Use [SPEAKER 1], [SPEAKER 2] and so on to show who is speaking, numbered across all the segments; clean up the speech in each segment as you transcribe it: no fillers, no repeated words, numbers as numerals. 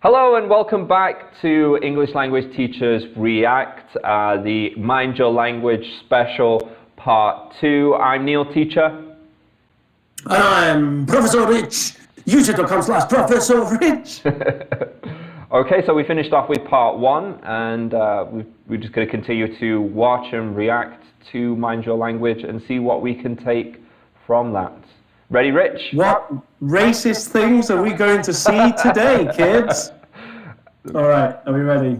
[SPEAKER 1] Hello and welcome back to English Language Teachers React, the Mind Your Language special part 2. I'm Neil Teacher.
[SPEAKER 2] And I'm Professor Rich. YouTube.com/Professor Rich.
[SPEAKER 1] Okay, so we finished off with part 1 and we're just going to continue to watch and react to Mind Your Language and see what we can take from that. Ready, Rich?
[SPEAKER 2] What racist things are we going to see today, kids? All right, are we ready?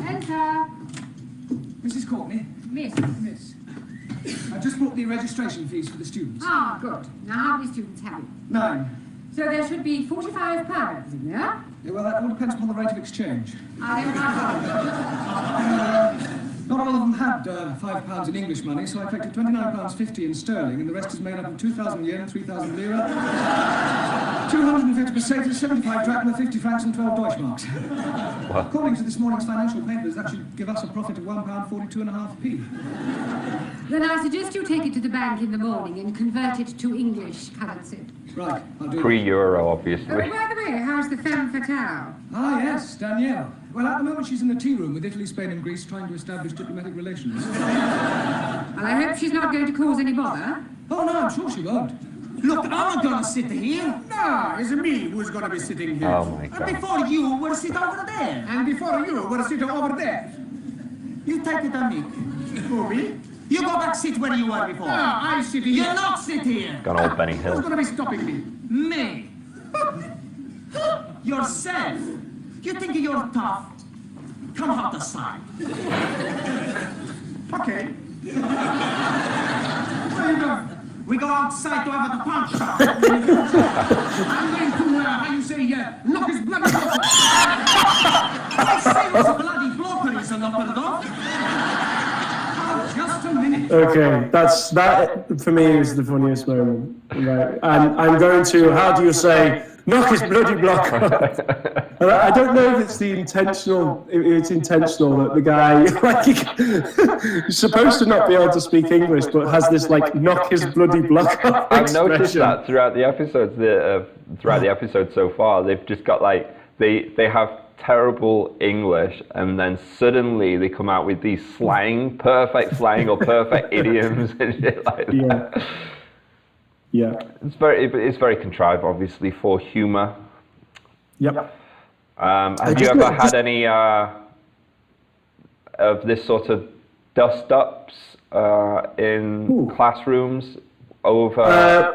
[SPEAKER 3] Enter.
[SPEAKER 4] Mrs. Courtney?
[SPEAKER 3] Miss.
[SPEAKER 4] Miss. I just brought the registration fees for the students.
[SPEAKER 3] Ah, good. Now, how many students have you?
[SPEAKER 4] 9.
[SPEAKER 3] So there should be 45 pounds in there.
[SPEAKER 4] Yeah, well, that all depends upon the rate of exchange.
[SPEAKER 3] I don't know.
[SPEAKER 4] Not all of them had £5 in English money, so I collected £29.50 in sterling, and the rest is made up of 2,000 yen, 3,000 lira, 250 pesetas, 75 drachma, 50 francs, and 12 Deutschmarks. According to this morning's financial papers, that should give us a profit of £1.42.5p.
[SPEAKER 3] Then I suggest you take it to the bank in the morning and convert it to English currency.
[SPEAKER 4] Right, I'll do that.
[SPEAKER 1] Pre-Euro,
[SPEAKER 3] Oh,
[SPEAKER 1] obviously.
[SPEAKER 3] by the way, how's the femme fatale?
[SPEAKER 4] Ah, yes, Danielle. Well, at the moment she's in the tea room with Italy, Spain, and Greece trying to establish diplomatic relations.
[SPEAKER 3] Well, I hope she's not going to cause any bother.
[SPEAKER 4] Oh, no, I'm sure she won't.
[SPEAKER 5] Look, I'm not gonna sit here.
[SPEAKER 6] No, it's me who's gonna be sitting here.
[SPEAKER 1] Oh my
[SPEAKER 5] And
[SPEAKER 1] God.
[SPEAKER 5] before you will sit over there.
[SPEAKER 6] And before you were sitting over there.
[SPEAKER 5] You take it on me.
[SPEAKER 6] Who, me?
[SPEAKER 5] You go back sit where you were before.
[SPEAKER 6] No, I sit here.
[SPEAKER 5] You not sit here.
[SPEAKER 1] Gone old Benny
[SPEAKER 6] Who's
[SPEAKER 1] Hill.
[SPEAKER 6] gonna be stopping me?
[SPEAKER 5] Me. Yourself. You think you're tough? Come out the side.
[SPEAKER 6] Okay. Where are you going?
[SPEAKER 5] We go outside to have a punch up.
[SPEAKER 6] I'm going to, how you say, knock his bloody off.
[SPEAKER 5] I say it's a bloody blocker is a knocker dog.
[SPEAKER 6] Just a minute.
[SPEAKER 2] Okay, that for me is the funniest moment. Right, and I'm going to, how do you say, knock his bloody block off. And I don't know if it's intentional that the guy, like, he's supposed to not be able to speak English, but has this, like, knock his bloody block off
[SPEAKER 1] I've noticed
[SPEAKER 2] expression.
[SPEAKER 1] that throughout the episodes, so far, they've just got like, they have terrible English and then suddenly they come out with these perfect slang or perfect idioms and shit like that.
[SPEAKER 2] Yeah.
[SPEAKER 1] It's very contrived, obviously, for humour.
[SPEAKER 2] Yep.
[SPEAKER 1] Have you ever had any of this sort of dust-ups in classrooms over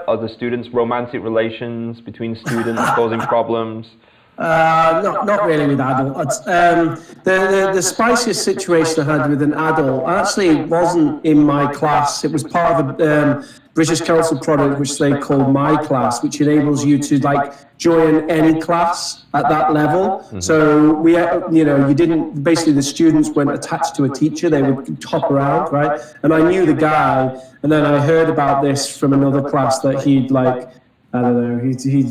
[SPEAKER 1] other students, romantic relations between students causing problems?
[SPEAKER 2] Not really with adults. The spiciest situation I had with an adult actually wasn't in my class. It was part of a British Council product which they call My Class, which enables you to join any class at that level. Mm-hmm. So basically the students weren't attached to a teacher; they would hop around, right? And I knew the guy, and then I heard about this from another class that he'd I don't know, he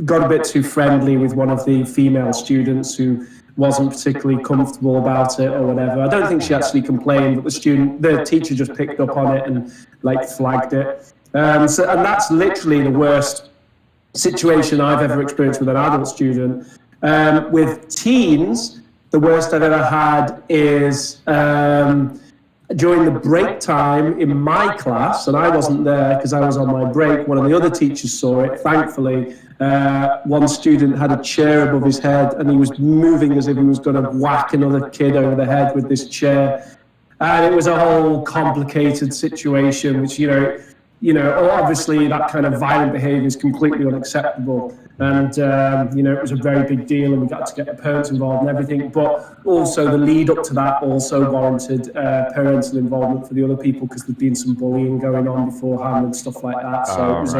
[SPEAKER 2] got a bit too friendly with one of the female students who wasn't particularly comfortable about it or whatever. I don't think she actually complained, but the teacher just picked up on it and flagged it. And that's literally the worst situation I've ever experienced with an adult student. With teens, the worst I've ever had is during the break time in my class, and I wasn't there because I was on my break, one of the other teachers saw it, thankfully. One student had a chair above his head and he was moving as if he was going to whack another kid over the head with this chair. And it was a whole complicated situation, which, obviously that kind of violent behavior is completely unacceptable. And, it was a very big deal and we got to get the parents involved and everything. But also the lead up to that also warranted parental involvement for the other people because there'd been some bullying going on beforehand and stuff like that. So it was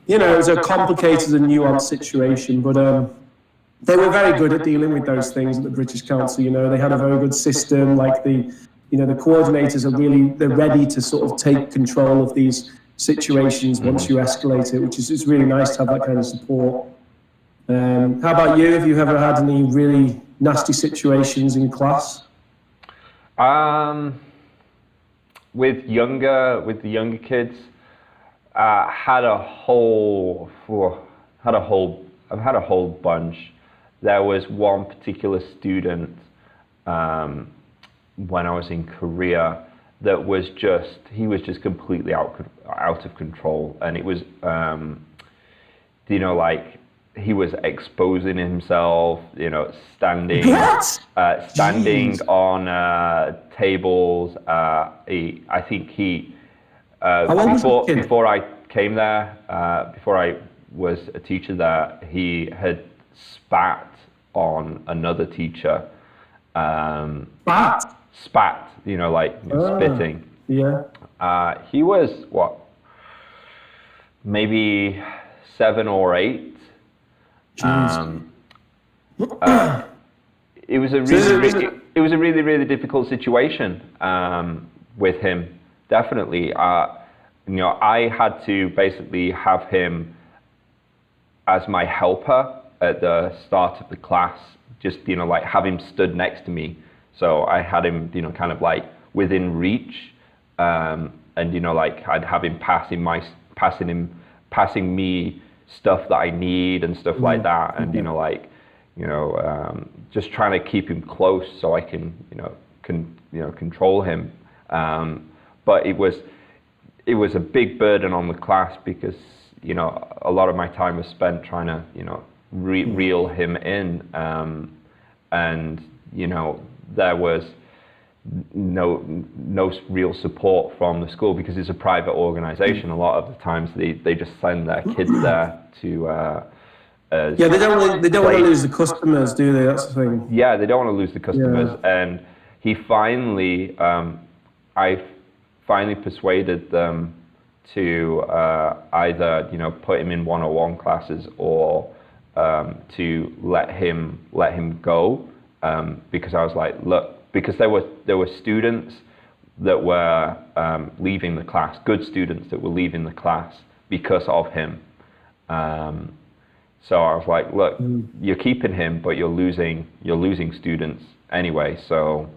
[SPEAKER 2] it was a complicated and nuanced situation. But they were very good at dealing with those things at the British Council. They had a very good system. The coordinators they're ready to sort of take control of these situations once you escalate it, which is it's really nice to have that kind of support. How about you? Have you ever had any really nasty situations in class?
[SPEAKER 1] With the younger kids, I've had a whole bunch. There was one particular student when I was in Korea that was he was just completely out of control, and it was like he was exposing himself, standing
[SPEAKER 2] Jeez.
[SPEAKER 1] on tables. I think he
[SPEAKER 2] How old was the kid?
[SPEAKER 1] before I came there, before I was a teacher there, he had spat on another teacher. Spat, spitting.
[SPEAKER 2] Yeah.
[SPEAKER 1] He was maybe 7 or 8.
[SPEAKER 2] Jeez.
[SPEAKER 1] It was a really, really difficult situation with him. Definitely, I had to basically have him as my helper at the start of the class. Just have him stood next to me, so I had him kind of like within reach, and I'd have him passing me stuff that I need and stuff like that, and just trying to keep him close so I can control him. But it was a big burden on the class because a lot of my time was spent trying to reel him in, and there was no real support from the school because it's a private organization. A lot of the times they just send their kids there to
[SPEAKER 2] they don't want to lose the customers, do they? That's the thing.
[SPEAKER 1] Yeah, they don't want to lose the customers.
[SPEAKER 2] Yeah.
[SPEAKER 1] And he finally, I finally persuaded them to either put him in one-on-one classes or to let him go, because I was like, look, because there were students that were leaving the class, good students that were leaving the class because of him. So I was like, look, you're keeping him, but you're losing students anyway. So,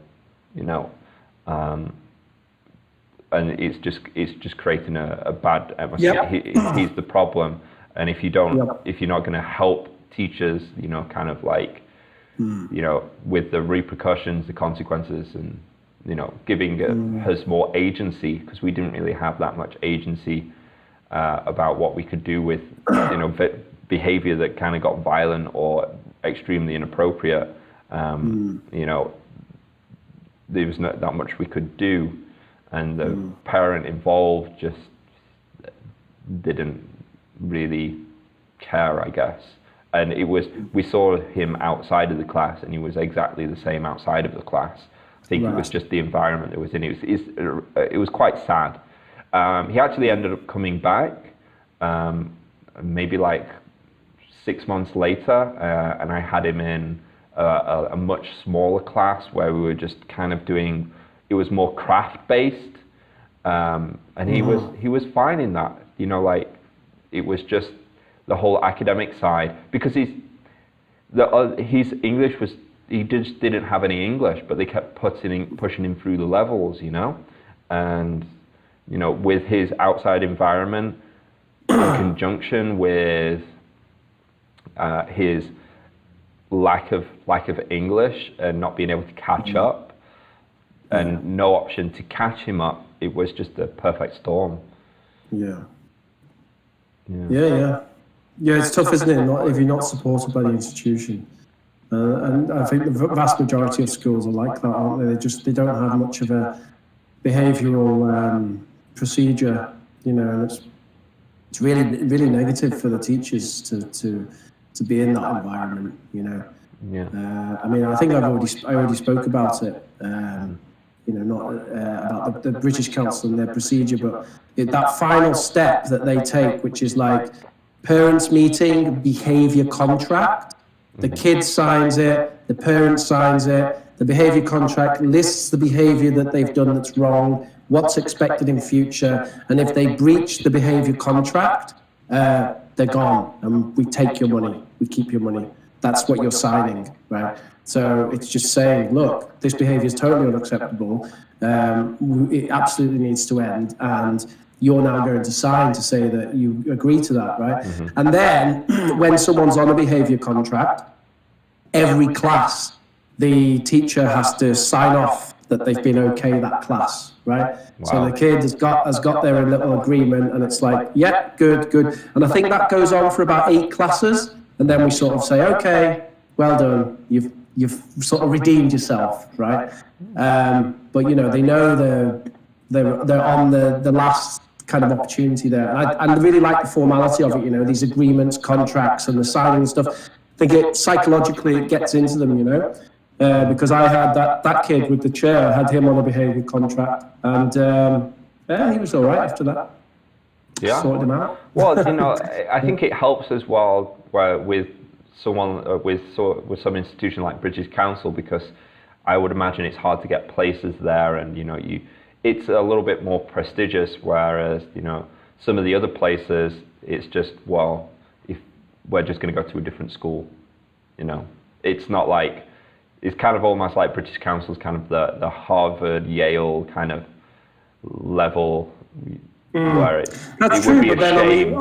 [SPEAKER 1] and it's just creating a bad atmosphere.
[SPEAKER 2] Yep.
[SPEAKER 1] He's the problem, and if you're not going to help teachers, kind of like, with the repercussions, the consequences, and giving us more agency, because we didn't really have that much agency about what we could do with behavior that kind of got violent or extremely inappropriate. There was not that much we could do, and the parent involved just didn't really care, I guess. And we saw him outside of the class, and he was exactly the same outside of the class. I think it was just the environment it was in. It was quite sad. He actually ended up coming back, maybe like 6 months later, and I had him in a much smaller class where we were just kind of doing. It was more craft based, and he was fine in that. It was just the whole academic side, because his English was, he just didn't have any English, but they kept pushing him through the levels, and with his outside environment in conjunction with his lack of English and not being able to catch up, and no option to catch him up, it was just a perfect storm.
[SPEAKER 2] Yeah, it's tough, isn't it, if you're not supported by the institution. And I think the vast majority of schools are like that, aren't they? They don't have much of a behavioural procedure, and it's really, really negative for the teachers to be in that environment, I mean, I think I already spoke about it, not about the British Council and their procedure, but that final step that they take, which is like parents meeting, behaviour contract. The kid signs it, the parent signs it, the behaviour contract lists the behaviour that they've done that's wrong, what's expected in future, and if they breach the behaviour contract, they're gone, and we take your money, we keep your money. That's what you're signing, right? So it's just saying, look, this behaviour is totally unacceptable. It absolutely needs to end, and you're now going to sign to say that you agree to that, right? And then when someone's on a behaviour contract, every class, the teacher has to sign off that they've been okay that class, right? Wow. So the kid has got their little agreement, and it's like, yeah, good. And I think that goes on for about 8 classes, and then we sort of say, okay, well done, you've sort of redeemed yourself, right? But you know, they know they're on the last kind of opportunity there. And I really like the formality of it, you know, these agreements, contracts, and the signing and stuff. I think psychologically it gets into them, you know, because I had that kid with the chair, I had him on a behaviour contract, and he was all right after that.
[SPEAKER 1] Yeah.
[SPEAKER 2] Sorted him out.
[SPEAKER 1] Well, you know, I think it helps as well with someone with some institution like British Council, because I would imagine it's hard to get places there, and you know, it's a little bit more prestigious, whereas you know, some of the other places it's just, well, if we're just going to go to a different school, you know, it's not like, it's kind of almost like British Council's kind of the Harvard, Yale kind of level, where
[SPEAKER 2] That's
[SPEAKER 1] it would
[SPEAKER 2] true,
[SPEAKER 1] be
[SPEAKER 2] but
[SPEAKER 1] a
[SPEAKER 2] then
[SPEAKER 1] shame.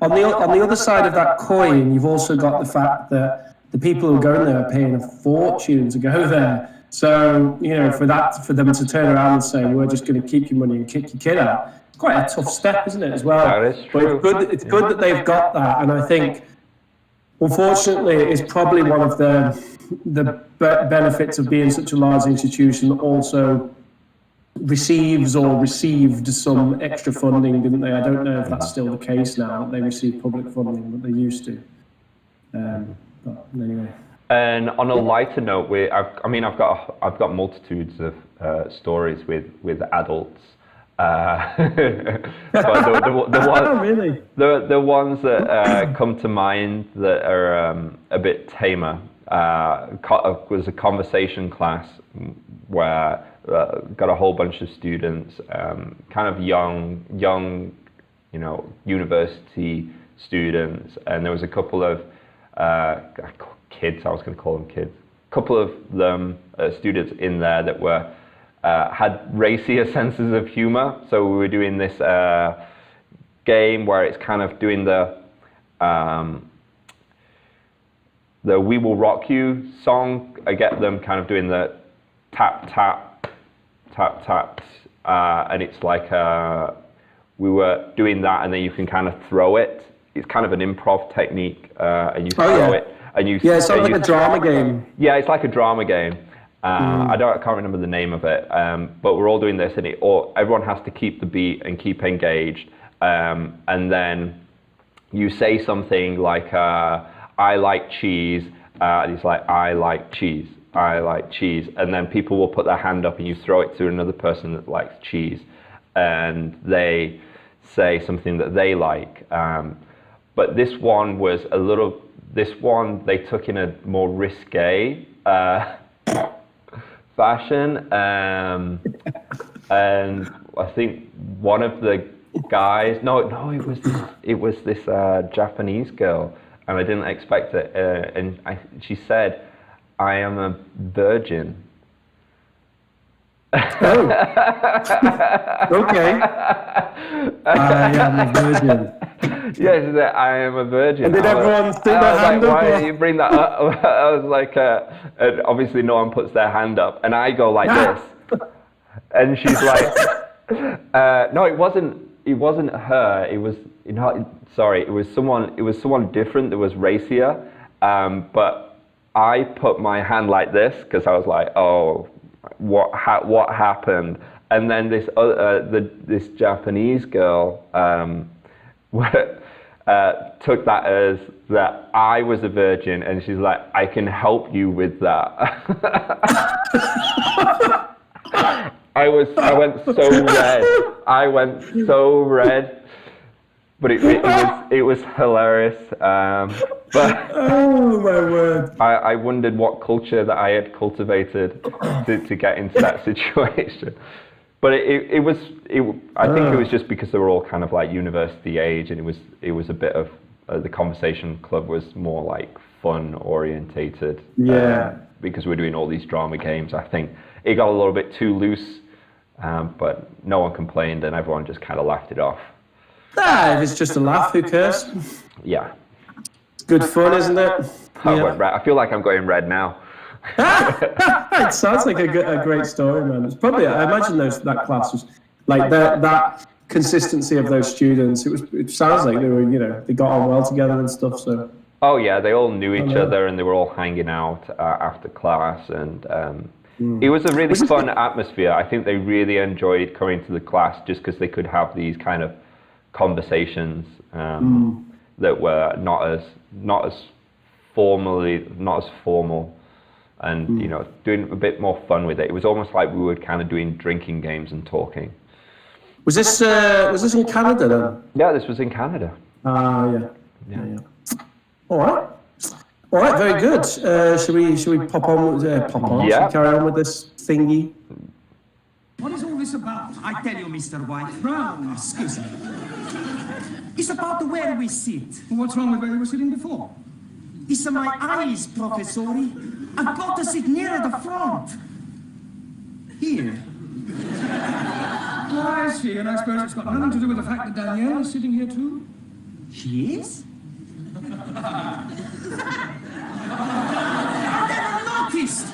[SPEAKER 2] on the other side of that coin, you've also got the fact that the people who are going there are paying a fortune to go there. So, you know, for them to turn around and say, we're just going to keep your money and kick your kid out, it's quite a tough step, isn't it, as well?
[SPEAKER 1] That is true.
[SPEAKER 2] But it's good that they've got that, and I think, unfortunately, it's probably one of the benefits of being such a large institution that also receives or received some extra funding, didn't they? I don't know if that's still the case now, that they receive public funding, but they used to. But anyway.
[SPEAKER 1] And on a lighter note, I've got multitudes of stories with adults. But the ones that come to mind that are a bit tamer was a conversation class where got a whole bunch of students, kind of young, you know, university students, and there was a couple of kids. I was going to call them kids. A couple of them students in there that were had racier senses of humor. So we were doing this game where it's kind of doing the "We Will Rock You" song. I get them kind of doing the tap tap tap tap, and it's like we were doing that, and then you can kind of throw it. It's kind of an improv technique, and you throw it. And you,
[SPEAKER 2] it's like a drama game.
[SPEAKER 1] Yeah, it's like a drama game. I can't remember the name of it, but we're all doing this, and everyone has to keep the beat and keep engaged. And then you say something like, "I like cheese," and it's like, "I like cheese, I like cheese," and then people will put their hand up, and you throw it to another person that likes cheese, and they say something that they like. But this one was they took in a more risque fashion, and I think one of the guys, it was this Japanese girl, and I didn't expect it, and she said, "I am a virgin."
[SPEAKER 2] Oh. Okay. I am a virgin.
[SPEAKER 1] Yeah, she said, "I am a virgin."
[SPEAKER 2] And did everyone stick their hand up?
[SPEAKER 1] Why did you bring that up? I was like, and obviously no one puts their hand up, and I go like this, and she's like, "No, it wasn't her. It was, you know, sorry, it was someone different that was racier." But I put my hand like this because I was like, "Oh, what happened?" And then this Japanese girl took that as that I was a virgin, and she's like, "I can help you with that." I went so red. But it was hilarious. But
[SPEAKER 2] oh my word!
[SPEAKER 1] I wondered what culture that I had cultivated to get into that situation. But I think it was just because they were all kind of like university age, and it was a bit of the conversation club was more like fun orientated.
[SPEAKER 2] Yeah.
[SPEAKER 1] because we're doing all these drama games. I think it got a little bit too loose, but no one complained and everyone just kind of laughed it off.
[SPEAKER 2] If it's just a laugh, who cares?
[SPEAKER 1] Yeah.
[SPEAKER 2] It's good fun, isn't it?
[SPEAKER 1] I went red. I feel like I'm going red now.
[SPEAKER 2] It sounds like a great story, man. It's probably, I imagine that class was like that consistency of those students. It sounds like they were, they got on well together and stuff. So.
[SPEAKER 1] Oh yeah, they all knew each other and they were all hanging out after class, and it was a really fun atmosphere. I think they really enjoyed coming to the class just because they could have these kind of conversations that were not as formal. And doing a bit more fun with it. It was almost like we were kind of doing drinking games and talking.
[SPEAKER 2] Was this in Canada then?
[SPEAKER 1] Yeah, this was in Canada.
[SPEAKER 2] Yeah. All right, very good. Should we pop on?
[SPEAKER 1] Yeah.
[SPEAKER 2] Should we carry on with this thingy?
[SPEAKER 4] What is all this about?
[SPEAKER 5] I tell you, Mr. White.
[SPEAKER 4] Brown.
[SPEAKER 5] Excuse me. It's about where we sit.
[SPEAKER 4] What's wrong with where we were sitting before?
[SPEAKER 5] It's my eyes, Professori. I've got to sit near the front. Here.
[SPEAKER 4] Oh, I see, and I suppose it's got nothing to do with the fact that Danielle is sitting here too?
[SPEAKER 5] She is? I never noticed.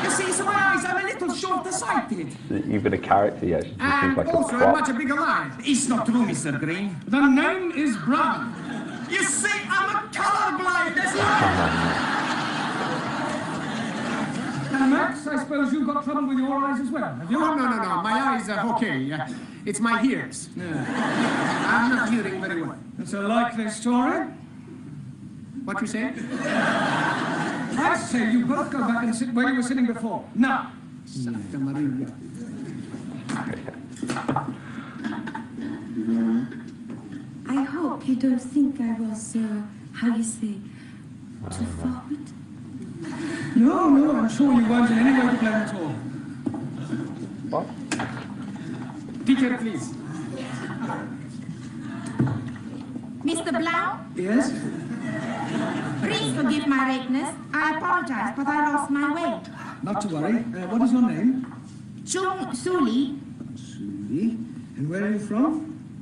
[SPEAKER 5] You see, so my eyes are a little short-sighted.
[SPEAKER 1] Even a character, yeah, she just seems
[SPEAKER 6] And
[SPEAKER 1] like a
[SPEAKER 6] also a
[SPEAKER 1] prop.
[SPEAKER 6] much bigger line.
[SPEAKER 5] It's not true, Mr. Green.
[SPEAKER 6] The name is Brown.
[SPEAKER 5] You see, I'm a colorblind. That's
[SPEAKER 4] And Max, I suppose you've got trouble with your eyes as well, have you?
[SPEAKER 6] Oh, no. My eyes are okay. It's my ears. I'm not hearing very well.
[SPEAKER 4] It's a likely story.
[SPEAKER 6] What you say?
[SPEAKER 4] I say you both go back and sit where you were sitting before. Now.
[SPEAKER 6] Santa Maria.
[SPEAKER 7] I hope you don't think I was, how you say, too forward.
[SPEAKER 4] No, I'm sure you weren't in any way to blame at all.
[SPEAKER 1] What?
[SPEAKER 6] Teacher, please.
[SPEAKER 7] Mr. Blau,
[SPEAKER 4] Yes?
[SPEAKER 7] please forgive my lateness. I apologize, but I lost my way.
[SPEAKER 4] Not to worry. What is your name?
[SPEAKER 7] Chung Suli,
[SPEAKER 4] Suli. And where are you from?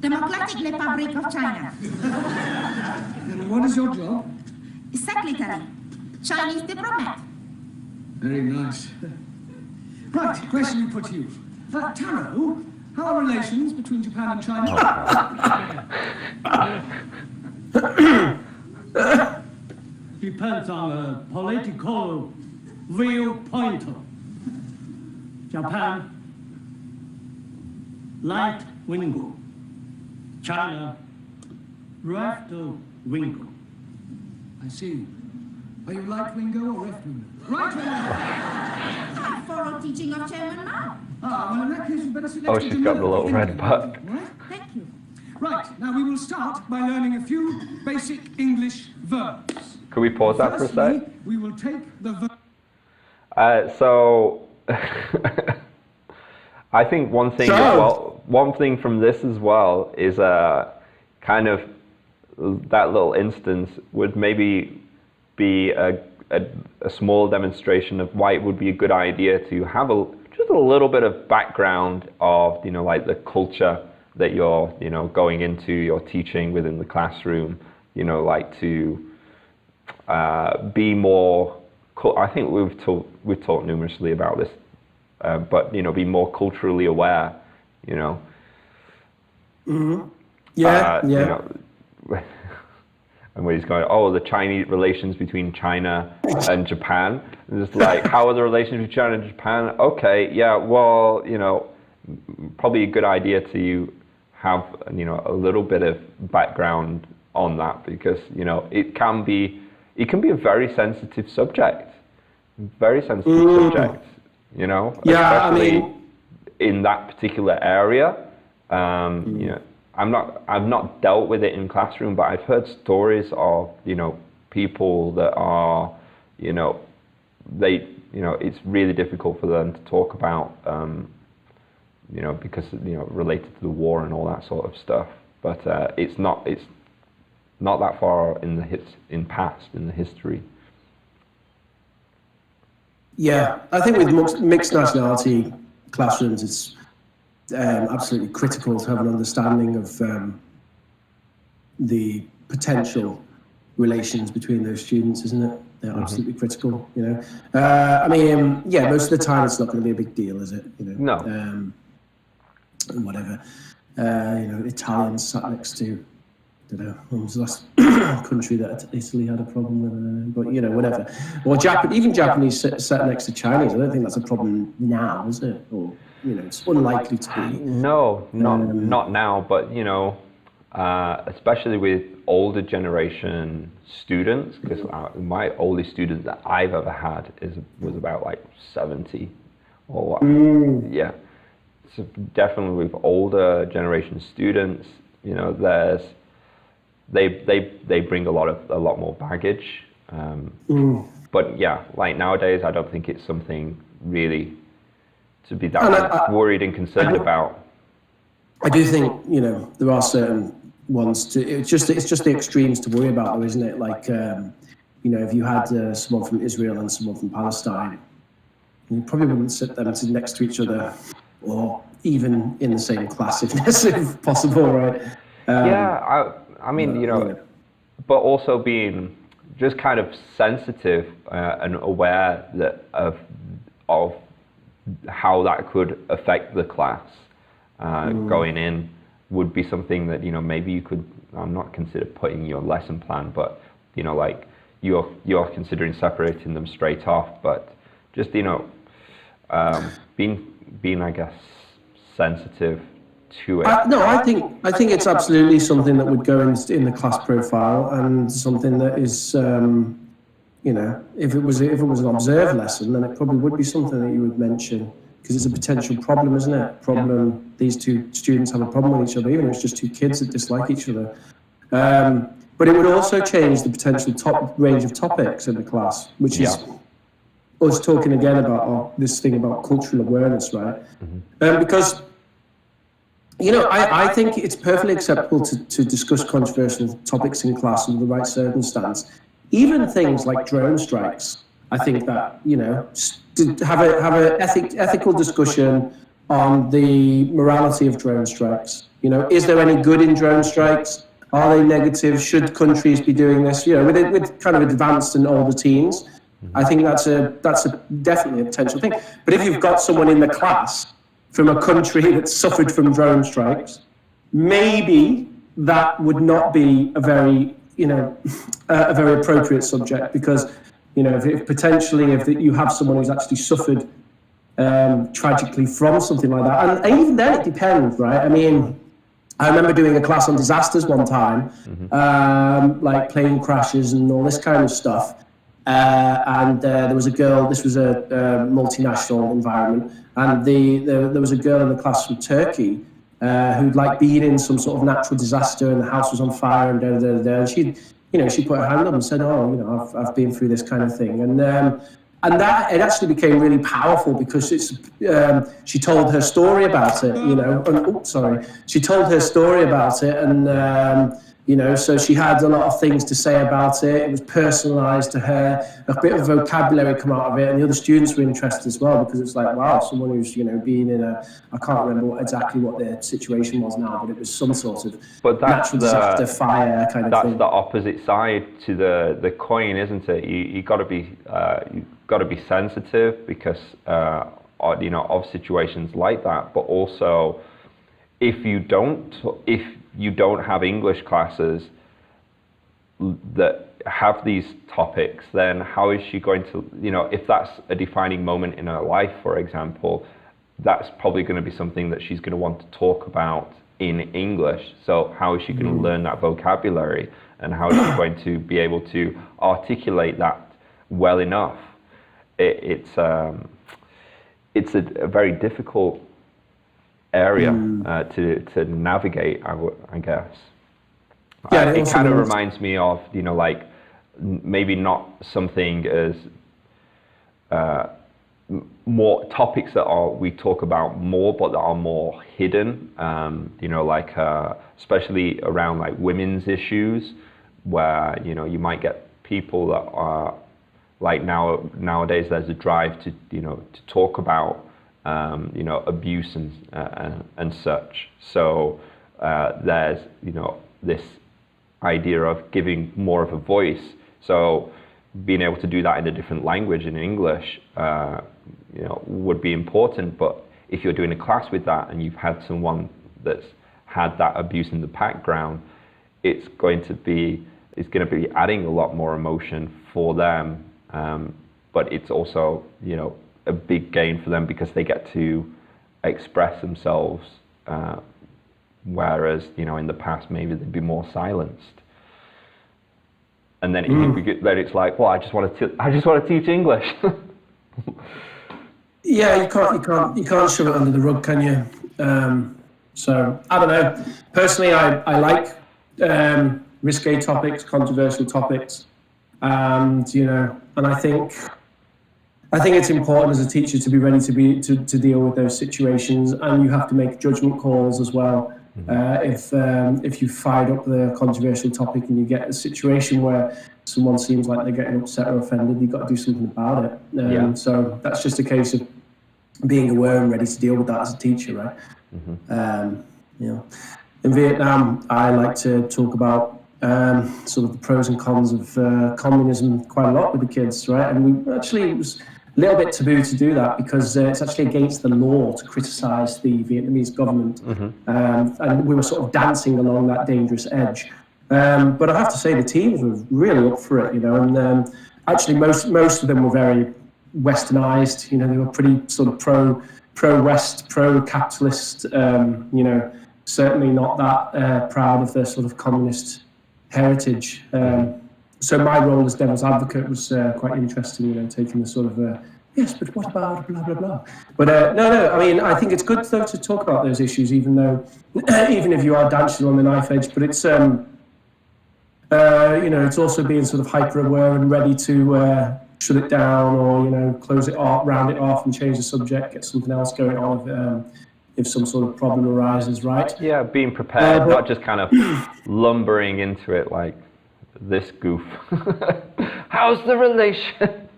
[SPEAKER 7] Democratic Republic of China.
[SPEAKER 4] And what is your job?
[SPEAKER 7] Secretary, Chinese diplomat.
[SPEAKER 4] Very nice. Right, question we put to you. Taro, how are relations between Japan and China?
[SPEAKER 8] Depends on a political viewpoint. Japan, right wing. China, left wing.
[SPEAKER 4] I see. Are you right-wingo or left-wingo? Right-wingo!
[SPEAKER 7] I follow teaching of Chairman Mao.
[SPEAKER 4] Well, in that case, you better sit next
[SPEAKER 1] Oh,
[SPEAKER 4] to
[SPEAKER 1] she's
[SPEAKER 4] Jamila.
[SPEAKER 1] got the little red bug.
[SPEAKER 4] Right?
[SPEAKER 7] Thank you.
[SPEAKER 4] Right, now we will start by learning a few basic English verbs.
[SPEAKER 1] Could we pause that for a
[SPEAKER 4] Firstly,
[SPEAKER 1] sec?
[SPEAKER 4] we will take the verb.
[SPEAKER 1] So, I think one thing from this as well is kind of that little instance would maybe be a small demonstration of why it would be a good idea to have just a little bit of background of like the culture that you're going into, you're teaching within the classroom, like to be more. I think we've talked numerously about this, but be more culturally aware.
[SPEAKER 2] Yeah.
[SPEAKER 1] And where he's going, the Chinese relations between China and Japan. And it's like, how are the relations between China and Japan? Okay, yeah, well, probably a good idea to have, a little bit of background on that because, it can be a very sensitive subject. Especially in that particular area. I've not dealt with it in classroom, but I've heard stories of, people that are, it's really difficult for them to talk about, because, related to the war and all that sort of stuff. But it's not that far in the history.
[SPEAKER 2] Yeah, I think with mixed nationality classrooms, it's absolutely critical to have an understanding of the potential relations between those students, isn't it? They're absolutely critical, you know. I mean, yeah, most of the time it's not going to be a big deal, is it? You know,
[SPEAKER 1] No.
[SPEAKER 2] Whatever. You know, Italians sat next to, I don't know, when was the last country that Italy had a problem with? But, you know, whatever. Or even Japanese sat next to Chinese. I don't think that's a problem now, is it? Or, you know, it's unlikely to be.
[SPEAKER 1] No, not now, but, you know, especially with older generation students, because my oldest student that I've ever had was about like 70 or what. Yeah. So definitely with older generation students, you know, they bring a lot more baggage. But yeah, like nowadays, I don't think it's something really to be that worried and concerned about.
[SPEAKER 2] I do think, you know, there are certain ones it's just the extremes to worry about, though, isn't it? Like, you know, if you had someone from Israel and someone from Palestine, you probably wouldn't sit them next to each other, or even in the same class if possible, right?
[SPEAKER 1] Yeah, I mean, you know, but also being just kind of sensitive and aware of how that could affect the class going in would be something that, you know, maybe you could, I'm not consider putting your lesson plan, but, you know, like you're considering separating them straight off, but just, you know, being, I guess, sensitive to it.
[SPEAKER 2] I think it's absolutely something that would go in the class profile, and something that is, you know, if it was an observed lesson, then it probably would be something that you would mention, because it's a potential problem, isn't it? These two students have a problem with each other, even if it's just two kids that dislike each other. But it would also change the potential range of topics in the class, which is us talking again about this thing about cultural awareness, right? Because, you know, I think it's perfectly acceptable to discuss controversial topics in class under the right circumstance. Even things like drone strikes, I think that, you know, to have an ethical discussion on the morality of drone strikes. You know, is there any good in drone strikes? Are they negative? Should countries be doing this? You know, with kind of advanced and older teens, I think that's definitely a potential thing. But if you've got someone in the class from a country that's suffered from drone strikes, maybe that would not be a very appropriate subject, because, you know, if you have someone who's actually suffered tragically from something like that, and even then it depends, right? I mean, I remember doing a class on disasters one time, like plane crashes and all this kind of stuff. And there was a girl, this was a multinational environment, and there was a girl in the class from Turkey who'd like been in some sort of natural disaster, and the house was on fire, and and she put her hand up and said, "Oh, you know, I've been through this kind of thing," and that it actually became really powerful, because she told her story about it, you know. She told her story about it, and you know, so she had a lot of things to say about it. It was personalised to her. A bit of vocabulary come out of it, and the other students were interested as well, because it's like, wow, someone who's, you know, been in I can't remember exactly what their situation was now, but it was some sort of natural disaster, fire kind of thing.
[SPEAKER 1] That's the opposite side to the coin, isn't it? You got to be sensitive, because you know, of situations like that, but also if you don't have English classes that have these topics, then how is she going to, you know, if that's a defining moment in her life, for example, that's probably going to be something that she's going to want to talk about in English. So how is she going to learn that vocabulary, and how is she going to be able to articulate that well enough? It's a very difficult area to navigate, I guess.
[SPEAKER 2] Yeah,
[SPEAKER 1] it kind of reminds me of, you know, like maybe not something as more topics that we talk about more, but that are more hidden. You know, like especially around like women's issues, where, you know, you might get people that like nowadays there's a drive to to talk about abuse and such. So there's this idea of giving more of a voice. So being able to do that in a different language, in English, would be important. But if you're doing a class with that and you've had someone that's had that abuse in the background, it's going to be adding a lot more emotion for them. But it's also a big gain for them because they get to express themselves, whereas in the past maybe they'd be more silenced. And then then it's like, well, I just want to teach English.
[SPEAKER 2] Yeah, you can't shove it under the rug, can you? So I don't know. Personally, I like risque topics, controversial topics, and I think it's important as a teacher to be ready to deal with those situations, and you have to make judgment calls as well. If you fired up the controversial topic and you get a situation where someone seems like they're getting upset or offended, you've got to do something about it. So that's just a case of being aware and ready to deal with that as a teacher, right? In Vietnam, I like to talk about sort of the pros and cons of communism quite a lot with the kids, right? And it was a little bit taboo to do that because it's actually against the law to criticise the Vietnamese government. And we were sort of dancing along that dangerous edge. But I have to say the teams were really up for it, and actually most of them were very westernised. They were pretty sort of pro-West, pro-capitalist, certainly not that proud of their sort of communist heritage. So my role as devil's advocate was quite interesting, taking the sort of, yes, but what about blah, blah, blah. But no, I mean, I think it's good, though, to talk about those issues, even if you are dancing on the knife edge. But it's, it's also being sort of hyper-aware and ready to shut it down or, close it off, round it off and change the subject, get something else going on if some sort of problem arises, right?
[SPEAKER 1] Yeah, being prepared, not just kind of lumbering into it like this goof. How's the relation?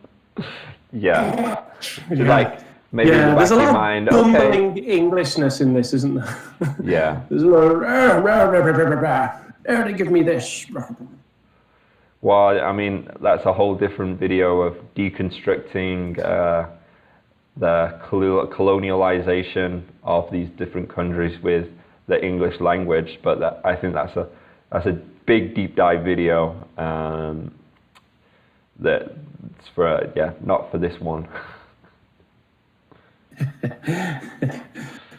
[SPEAKER 1] Yeah. Like maybe in the back
[SPEAKER 2] there's
[SPEAKER 1] of
[SPEAKER 2] a
[SPEAKER 1] your
[SPEAKER 2] lot
[SPEAKER 1] mind,
[SPEAKER 2] of
[SPEAKER 1] okay.
[SPEAKER 2] bumbling Englishness in this, isn't there?
[SPEAKER 1] Yeah.
[SPEAKER 2] There's a lot of they give me this.
[SPEAKER 1] Well, I mean, that's a whole different video of deconstructing the colonialization of these different countries with the English language. But I think that's a big deep dive video that's for not for this one.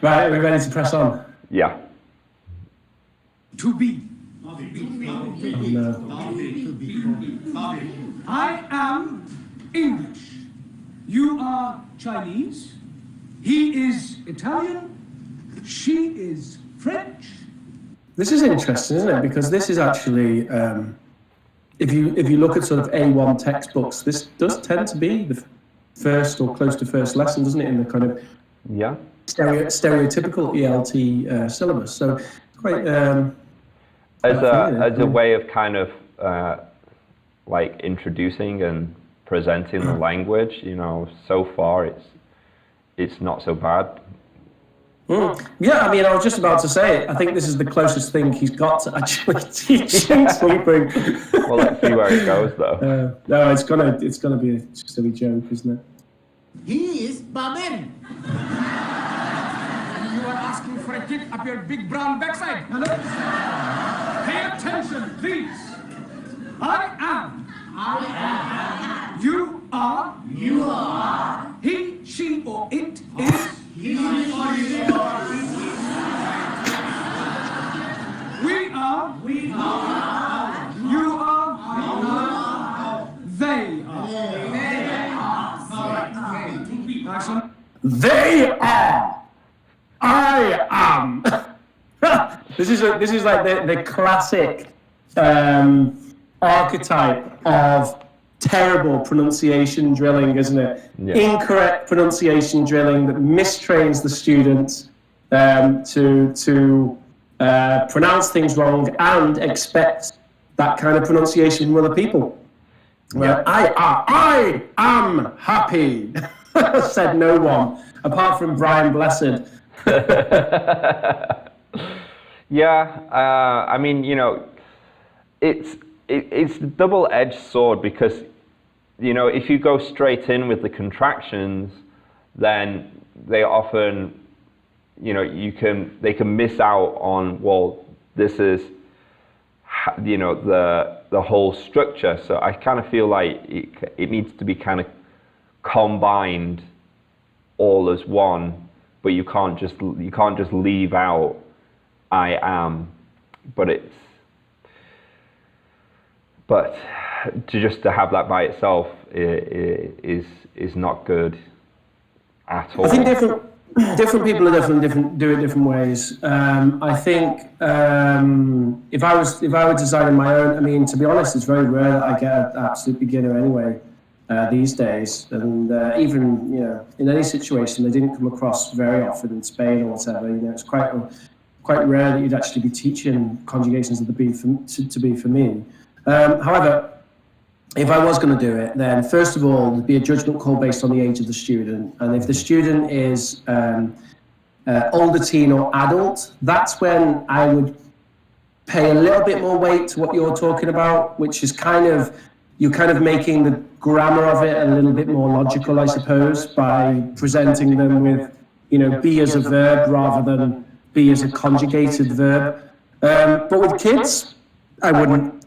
[SPEAKER 2] Right, are we ready to press on?
[SPEAKER 1] Yeah.
[SPEAKER 4] To be.
[SPEAKER 2] No.
[SPEAKER 4] I am English. You are Chinese. He is Italian. She is French.
[SPEAKER 2] This is interesting, isn't it? Because this is actually, if you look at sort of A1 textbooks, this does tend to be the first or close to first lesson, doesn't it, in the kind of stereotypical ELT syllabus. So it's quite
[SPEAKER 1] as a way of kind of like introducing and presenting the language, so far it's not so bad.
[SPEAKER 2] Yeah, I mean, I was just about to say, I think this is the closest thing he's got to actually teaching something.
[SPEAKER 1] Well, let's see where it goes, though.
[SPEAKER 2] No, it's gonna be a silly joke, isn't it?
[SPEAKER 6] He is Babin. You are asking for a kick up your big brown backside.
[SPEAKER 4] Hello? Pay attention, please. I am. You are. He, she, or it is. We are. You are. They are.
[SPEAKER 2] They are. I am. This is like the classic archetype of terrible pronunciation drilling, isn't it?
[SPEAKER 1] Yeah.
[SPEAKER 2] Incorrect pronunciation drilling that mistrains the students to pronounce things wrong and expect that kind of pronunciation from other people. Well, I am happy, said no one, apart from Brian Blessed.
[SPEAKER 1] Yeah, I mean, you know, it's a double-edged sword because, you know, if you go straight in with the contractions, then they often, you know, they can miss out on, well, this is, you know, the whole structure. So I kind of feel like it needs to be kind of combined all as one, but you can't just leave out I am, but to have that by itself is not good at all.
[SPEAKER 2] I think different people are do it different ways. I think if I were designing my own, I mean, to be honest, it's very rare that I get an absolute beginner anyway these days. And even, you know, in any situation, they didn't come across very often in Spain or whatever. You know, it's quite rare that you'd actually be teaching conjugations of the be to be for me. However, if I was going to do it, then first of all, there'd be a judgment call based on the age of the student. And if the student is older teen or adult, that's when I would pay a little bit more weight to what you're talking about, which is you're kind of making the grammar of it a little bit more logical, I suppose, by presenting them with, you know, be as a verb rather than be as a conjugated verb. But with kids, I wouldn't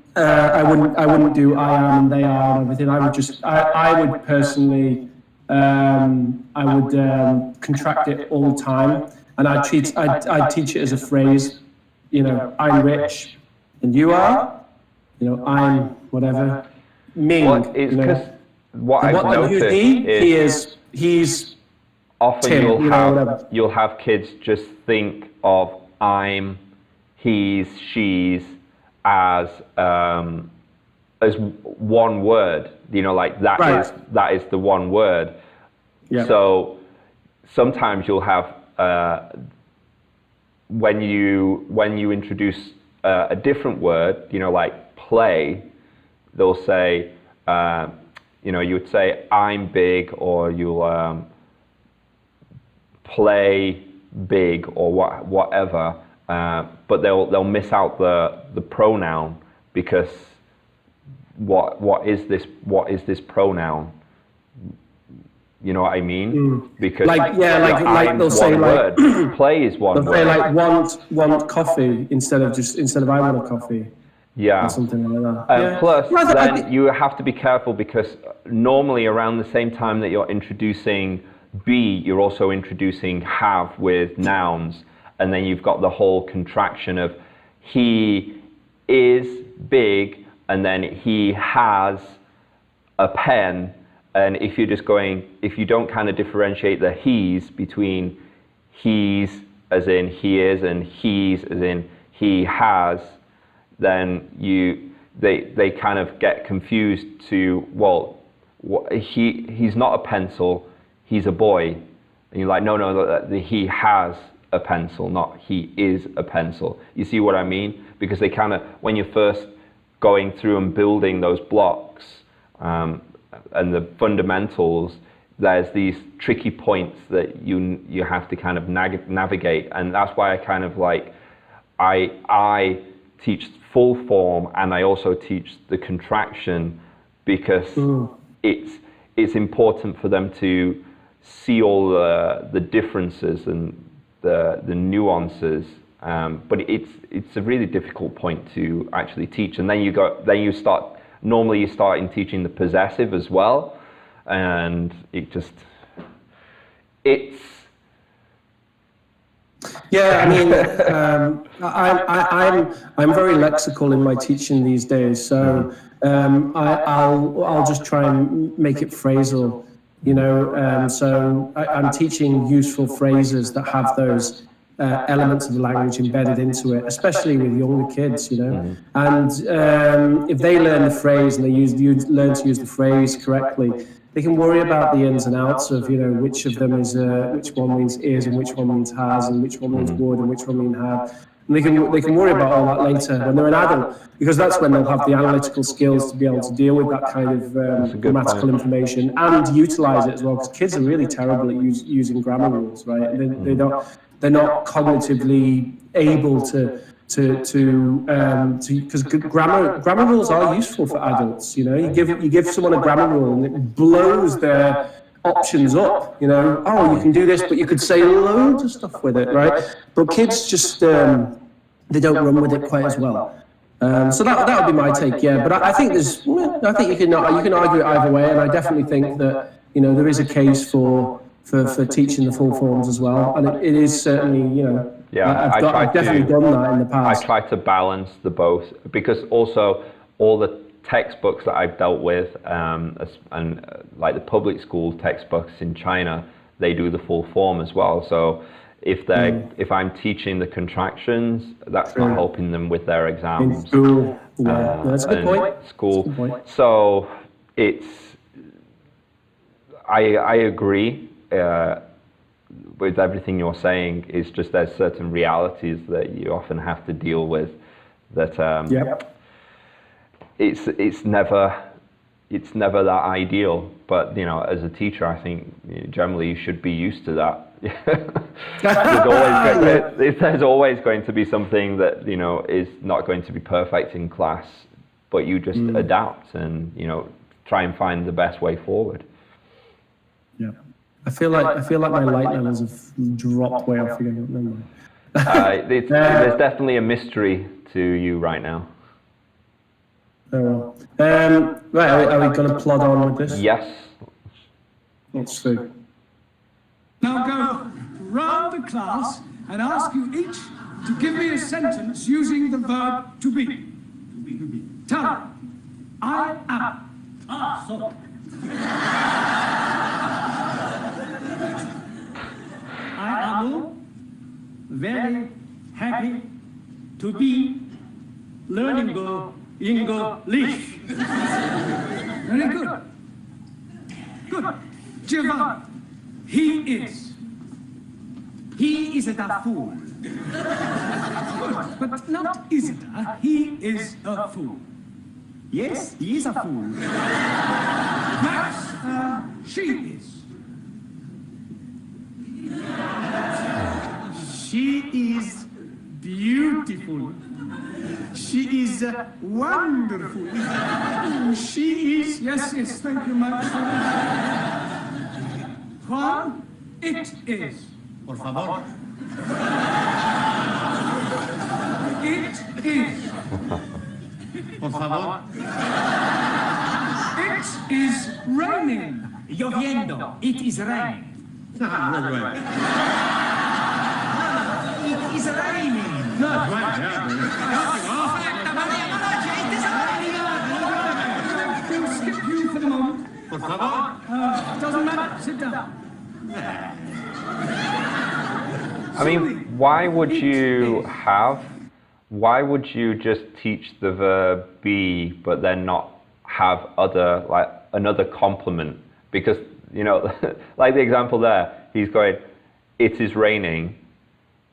[SPEAKER 2] do I am and they are and everything. I would personally, I would contract it all the time, and I'd teach it as a phrase. You know, I'm rich, and you are. You know, I'm whatever. Ming.
[SPEAKER 1] Well, it's because what I've noticed
[SPEAKER 2] he's
[SPEAKER 1] often
[SPEAKER 2] Tim,
[SPEAKER 1] you'll have kids just think of I'm, he's, she's as one word, you know, like that is the one word.
[SPEAKER 2] Yeah.
[SPEAKER 1] So sometimes you'll have when you introduce a different word, you know, like play, they'll say, you know, you would say I'm big, or you'll play big, or whatever. But they'll miss out the pronoun, because what is this pronoun? You know what I mean? Because
[SPEAKER 2] like they'll say like
[SPEAKER 1] word. Play is one
[SPEAKER 2] they'll
[SPEAKER 1] word.
[SPEAKER 2] say like want coffee instead of I want a coffee.
[SPEAKER 1] Yeah.
[SPEAKER 2] Or something like that.
[SPEAKER 1] Plus, then you have to be careful, because normally around the same time that you're introducing be, you're also introducing have with nouns. And then you've got the whole contraction of he is big, and then he has a pen. And if you don't kind of differentiate the he's between he's as in he is and he's as in he has, then they kind of get confused to, well, he's not a pencil, he's a boy. And you're like, no, he has a pencil, not he is a pencil. You see what I mean? Because they kind of, when you're first going through and building those blocks and the fundamentals, there's these tricky points that you have to kind of navigate. And that's why I kind of like, I teach full form, and I also teach the contraction, because it's important for them to see all the differences and the nuances, but it's a really difficult point to actually teach. And then you start in teaching the possessive as well, and it's
[SPEAKER 2] yeah. I mean, I'm very lexical in my teaching these days, so I'll just try and make it phrasal. You know, so I'm teaching useful phrases that have those elements of the language embedded into it, especially with younger kids, you know. And if they learn the phrase and they learn to use the phrase correctly, they can worry about the ins and outs of, you know, which of them is, which one means is and which one means has and which one means would and which one means have. And they can worry about all that later when they're an adult, because that's when they'll have the analytical skills to be able to deal with that kind of grammatical information and utilize it as well. Because kids are really terrible at using grammar rules, right? They're not cognitively able to because grammar rules are useful for adults. You give someone a grammar rule and it blows their options up. You can do this, but you could say loads of stuff with it, right? But kids just they don't run with it quite as well. So that would be my take, yeah. But I think you can argue it either way, and I definitely think that there is a case for teaching the full forms as well, and it is certainly I've definitely done that in the past.
[SPEAKER 1] I try to balance the both, because also all the textbooks that I've dealt with, and like the public school textbooks in China, they do the full form as well. So if I'm teaching the contractions, that's not helping them with their exams.
[SPEAKER 2] In school, yeah, that's a good point.
[SPEAKER 1] School.
[SPEAKER 2] That's a good point.
[SPEAKER 1] So I agree with everything you're saying. It's just there's certain realities that you often have to deal with that it's never that ideal, but as a teacher I think generally you should be used to that. There's always going to be something that is not going to be perfect in class, but you just adapt and try and find the best way forward.
[SPEAKER 2] Yeah. I feel like my light levels have dropped way off again.
[SPEAKER 1] There's definitely a mystery to you right now.
[SPEAKER 2] Oh well. Right, are we going to plod on with this?
[SPEAKER 1] Yes.
[SPEAKER 2] Let's see.
[SPEAKER 4] Now go round the class and ask you each to give me a sentence using the verb to be. Tara, I am.
[SPEAKER 8] So. I am very happy to be learning English.
[SPEAKER 4] Very good. Good. Giovanni, he is a fool. Good, but not is it a, he is a fool.
[SPEAKER 5] Yes, he is a fool.
[SPEAKER 4] Max, she is.
[SPEAKER 5] She is beautiful. She is wonderful. She is...
[SPEAKER 4] Yes, thank you, Max. Juan, it is.
[SPEAKER 6] Por favor.
[SPEAKER 4] It is.
[SPEAKER 6] Por favor.
[SPEAKER 4] It is raining.
[SPEAKER 5] Lloviendo. It is rain.
[SPEAKER 6] Right.
[SPEAKER 5] It is raining.
[SPEAKER 4] We'll skip you for the moment.
[SPEAKER 6] Por favor.
[SPEAKER 4] Doesn't matter. Sit down.
[SPEAKER 1] I mean, why would you just teach the verb be, but then not have another complement? Because, like the example there, he's going, it is raining,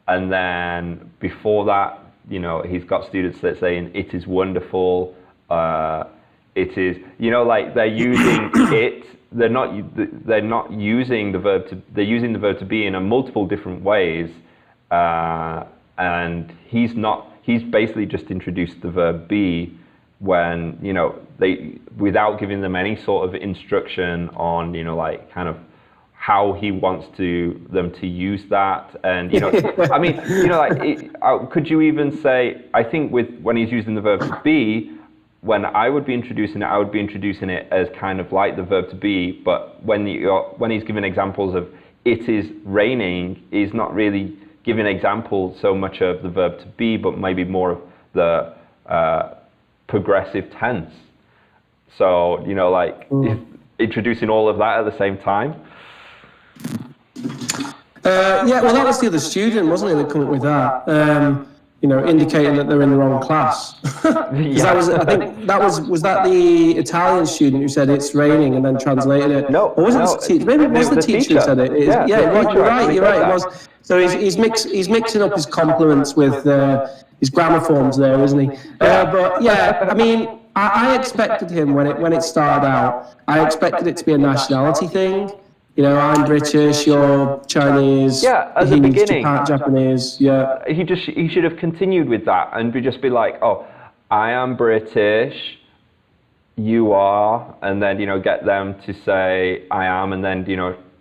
[SPEAKER 1] and then before that, he's got students that saying, it is wonderful, it is, they're using it, they're not using the verb to, they're using the verb to be in a multiple different ways, and he's basically just introduced the verb be when, without giving them any sort of instruction on, kind of how he wants them to use that. And, I mean, could you even say, I think when he's using the verb to be, when I would be introducing it, I would be introducing it as kind of like the verb to be, but when he's giving examples of it is raining, he's not really giving examples so much of the verb to be, but maybe more of the progressive tense. So, he's introducing all of that at the same time.
[SPEAKER 2] Yeah, well, that was the other student, wasn't it, that came up with that. indicating that they're in the wrong class. 'Cause that was, I think that was that the Italian student who said it's raining and then translated it?
[SPEAKER 1] No,
[SPEAKER 2] or was it
[SPEAKER 1] no,
[SPEAKER 2] the teacher? Maybe it was the teacher who said it.
[SPEAKER 1] Yeah,
[SPEAKER 2] You're right.
[SPEAKER 1] actually
[SPEAKER 2] You're right.
[SPEAKER 1] said
[SPEAKER 2] It was. So he's mixing up his compliments with his grammar forms there, isn't he? But yeah, I mean, I expected him when it started out. I expected it to be a nationality thing. I'm British, you're Chinese.
[SPEAKER 1] Yeah, at the
[SPEAKER 2] he's
[SPEAKER 1] beginning.
[SPEAKER 2] Japanese. Yeah.
[SPEAKER 1] He should have continued with that and just be like, oh, I am British, you are, and then get them to say I am, and then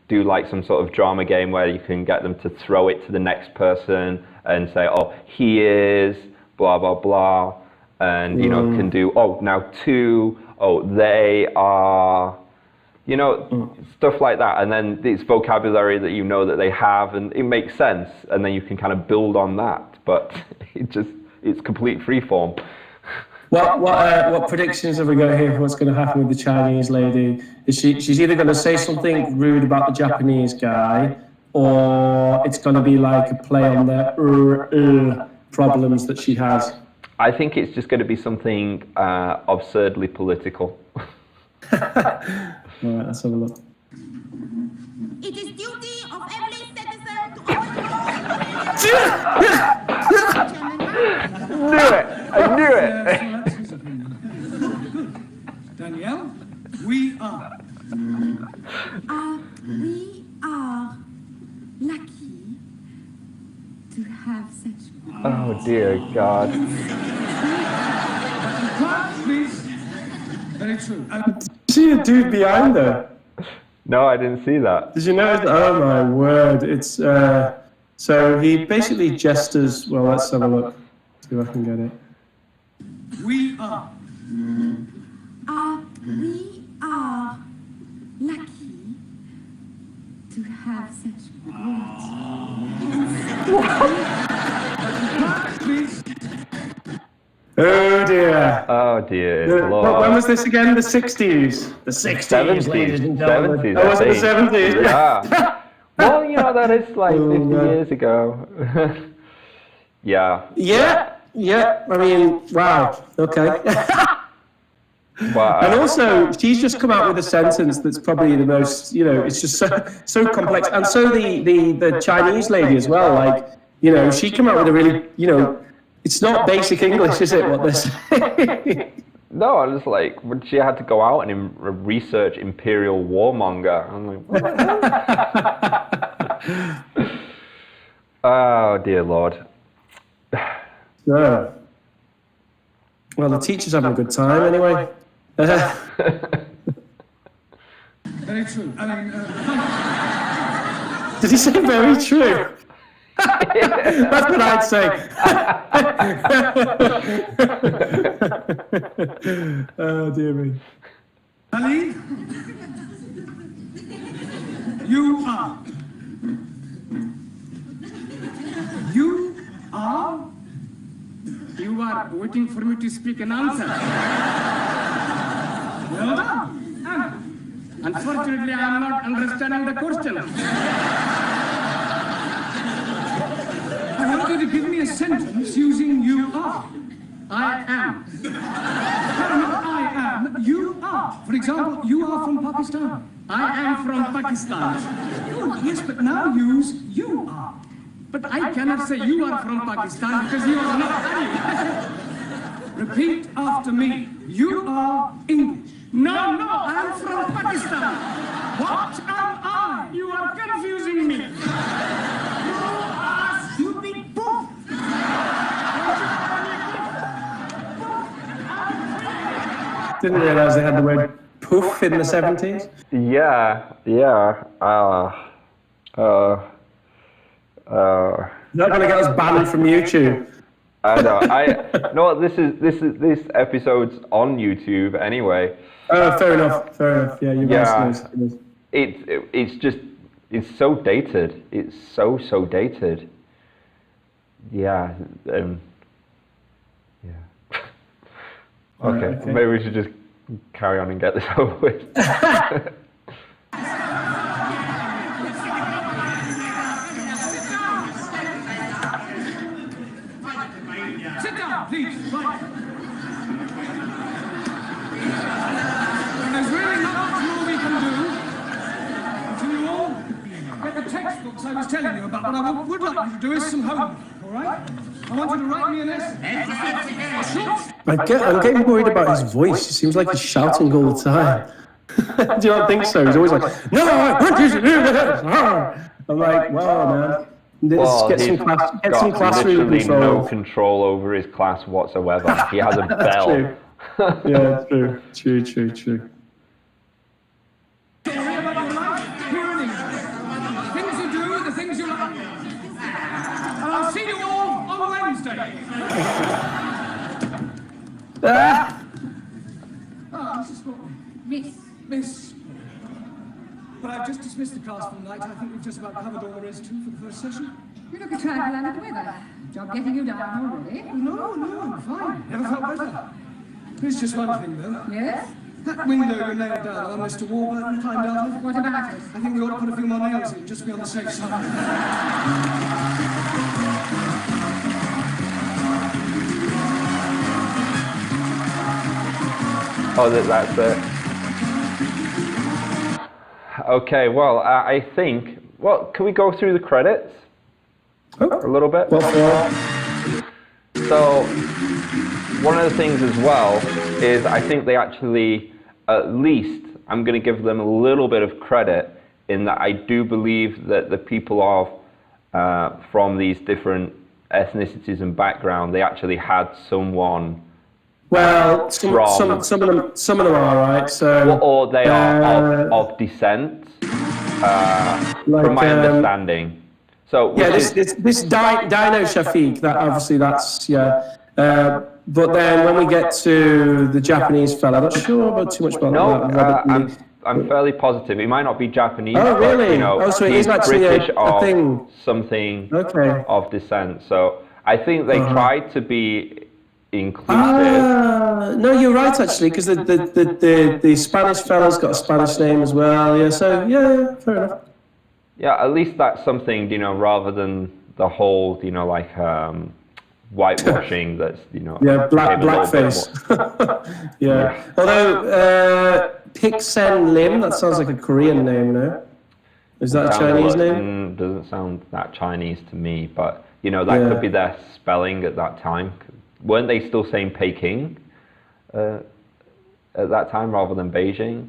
[SPEAKER 1] do like some sort of drama game where you can get them to throw it to the next person and say, oh, he is, blah blah blah, and can do, oh, now two, oh, they are. Stuff like that, and then it's vocabulary that that they have, and it makes sense, and then you can kind of build on that. But it's complete freeform.
[SPEAKER 2] What predictions have we got here for what's going to happen with the Chinese lady? She's either going to say something rude about the Japanese guy, or it's going to be like a play on the problems that she has.
[SPEAKER 1] I think it's just going to be something absurdly political.
[SPEAKER 2] All right, let's have a look.
[SPEAKER 7] It is duty of every citizen to
[SPEAKER 1] I knew it!
[SPEAKER 4] Danielle, we are.
[SPEAKER 7] We are lucky to have such.
[SPEAKER 1] Oh dear God.
[SPEAKER 4] Quiet, please. Very true.
[SPEAKER 2] See a dude behind her.
[SPEAKER 1] No, I didn't see that.
[SPEAKER 2] Did you notice? Oh my word! It's so he basically gestures. Well, let's have a look. See if I can get it.
[SPEAKER 4] We are.
[SPEAKER 7] We are lucky to have such
[SPEAKER 4] Quiet, please.
[SPEAKER 2] Oh dear.
[SPEAKER 1] Oh dear Lord.
[SPEAKER 2] When was this again? The 60s. The 60s, ladies and gentlemen.
[SPEAKER 1] 70s,
[SPEAKER 2] Oh, was it the
[SPEAKER 1] I think.
[SPEAKER 2] 70s?
[SPEAKER 1] Yeah. Well, that is like 50 years ago. Yeah.
[SPEAKER 2] Yeah. I mean, wow. Okay.
[SPEAKER 1] Wow.
[SPEAKER 2] And also, she's just come out with a sentence that's probably the most, it's just so complex. And so the Chinese lady as well, like, she came out with a really, it's not basic English, is it, what they're saying?
[SPEAKER 1] No, I was like, when she had to go out and research imperial warmonger. I'm like, what? Oh, dear Lord.
[SPEAKER 2] No. Well, the teacher's having a good time anyway.
[SPEAKER 4] Very true. I mean,
[SPEAKER 2] Did he say very true? That's what I'd say. Oh, dear me.
[SPEAKER 4] Ali, you are. You are waiting for me to speak an answer. Well done. Unfortunately, I am not understanding the question. I want you to give me a sentence using you are. I am. No, not I am. You are. For example, you are from Pakistan. I am from Pakistan. Oh, yes, but now use you are. But I cannot say you are from Pakistan because you are not Arab. Repeat after me. You are English. No, I am from Pakistan. What am I? You are confusing me. You are stupid poof.
[SPEAKER 2] Didn't realise they had the word poof in the 70s.
[SPEAKER 1] Yeah.
[SPEAKER 2] Not going to get us banned from YouTube.
[SPEAKER 1] I know. No, this episode's on YouTube anyway.
[SPEAKER 2] Oh, fair enough. Yeah, you're right.
[SPEAKER 1] It's so dated. It's so dated. Yeah. Yeah. Okay. Maybe we should just carry on and get this over with.
[SPEAKER 4] was telling you about, but I would like you to do is some homework, all right? I want you to write me an essay.
[SPEAKER 2] I'm getting worried about his voice. It seems like he's shouting all the time. Do you not think so? He's always like, no, I want you to do this. I'm like, wow, man.
[SPEAKER 1] Well,
[SPEAKER 2] Get
[SPEAKER 1] he's
[SPEAKER 2] some
[SPEAKER 1] got
[SPEAKER 2] classroom
[SPEAKER 1] literally
[SPEAKER 2] control.
[SPEAKER 1] no control over his class whatsoever. He has a bell.
[SPEAKER 2] True. Yeah, true.
[SPEAKER 4] Story about your life here in England. Things you do, the things you like. And I'll see you all on Wednesday. Mrs. Sportman. Miss. But I've just dismissed the class for the night. I think we've just about covered all there is to for the first session.
[SPEAKER 3] You look a trifle under the weather. Job getting you down already?
[SPEAKER 4] No, I'm fine. Never felt better. There's just one thing, though.
[SPEAKER 3] Yes?
[SPEAKER 4] That window you nailed down on Mr. Warburton climbed out of.
[SPEAKER 3] What about it?
[SPEAKER 4] I think we ought to put a few more nails in, just to be on the safe side.
[SPEAKER 1] Oh, that's it. Okay, well, I think... Well, can we go through the credits a little bit? So, one of the things as well is I think they actually, at least, I'm going to give them a little bit of credit in that I do believe that the people from these different ethnicities and background, they actually had someone.
[SPEAKER 2] Well, some of them are, right? So,
[SPEAKER 1] or they are of descent, from my understanding. So
[SPEAKER 2] yeah, this Dino Shafiq, that obviously that's but then when we get to the Japanese fella, I'm not sure about too much about that.
[SPEAKER 1] I'm fairly positive. He might not be Japanese.
[SPEAKER 2] Oh, really?
[SPEAKER 1] But,
[SPEAKER 2] so he's actually
[SPEAKER 1] British
[SPEAKER 2] a thing.
[SPEAKER 1] Something of descent. So I think they tried to be inclusive.
[SPEAKER 2] No, you're right actually, because the Spanish fella's got a Spanish name as well. Yeah, so yeah, fair enough.
[SPEAKER 1] Yeah, at least that's something, rather than the whole, whitewashing that's,
[SPEAKER 2] Yeah, blackface. Yeah. Although, Pik-Sen Lim, that sounds like a Korean name, no? Is that a Chinese name?
[SPEAKER 1] Doesn't sound that Chinese to me, but, that could be their spelling at that time. Weren't they still saying Peking at that time rather than Beijing?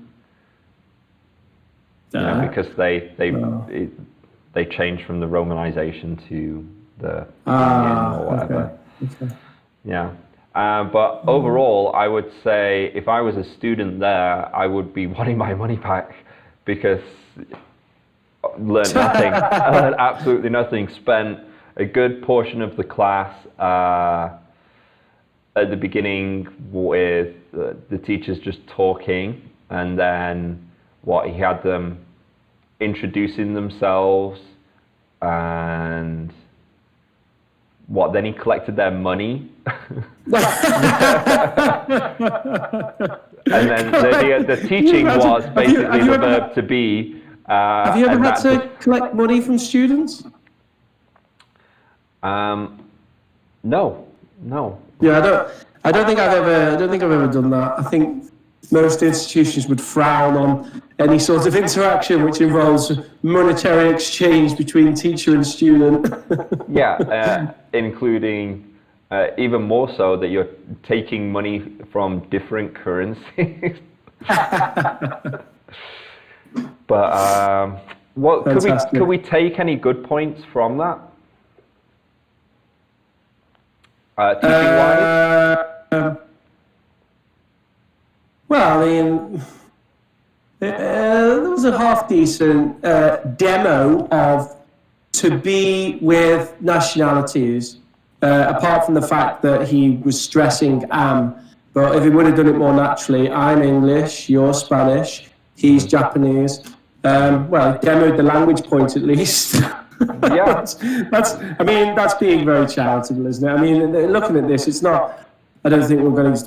[SPEAKER 1] Because they changed from the Romanization to the Indian or whatever.
[SPEAKER 2] Okay.
[SPEAKER 1] Yeah. But overall, I would say if I was a student there, I would be wanting my money back because I learned nothing. I learned absolutely nothing. Spent a good portion of the class at the beginning with the teachers just talking, and then he had them introducing themselves, and then he collected their money. And then the teaching was basically the verb to be.
[SPEAKER 2] Have you ever had to collect money from students?
[SPEAKER 1] No.
[SPEAKER 2] Yeah, I don't think I've ever done that. I think most institutions would frown on any sort of interaction which involves monetary exchange between teacher and student.
[SPEAKER 1] Yeah, including even more so that you're taking money from different currencies. But could we take any good points from that? Teaching-wise?
[SPEAKER 2] Well, I mean, there was a half-decent demo of to be with nationalities, apart from the fact that he was stressing am. But if he would have done it more naturally, I'm English, you're Spanish, he's Japanese. Well, demoed the language point at least.
[SPEAKER 1] Yeah,
[SPEAKER 2] that's being very charitable, isn't it? I mean, looking at this, it's not. I don't think we're going to.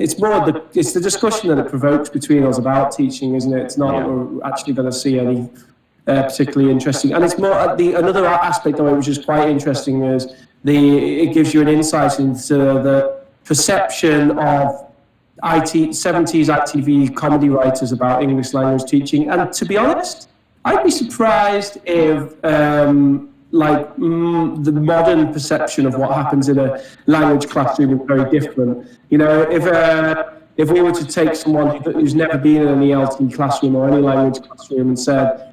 [SPEAKER 2] It's more it's the discussion that it provokes between us about teaching, isn't it? It's not that we're actually going to see any particularly interesting. And it's more another aspect of it, which is quite interesting, is it gives you an insight into the perception of 70s ITV comedy writers about English language teaching. And to be honest, I'd be surprised if the modern perception of what happens in a language classroom is very different. You know, if we were to take someone who's never been in an ELT classroom or any language classroom and said,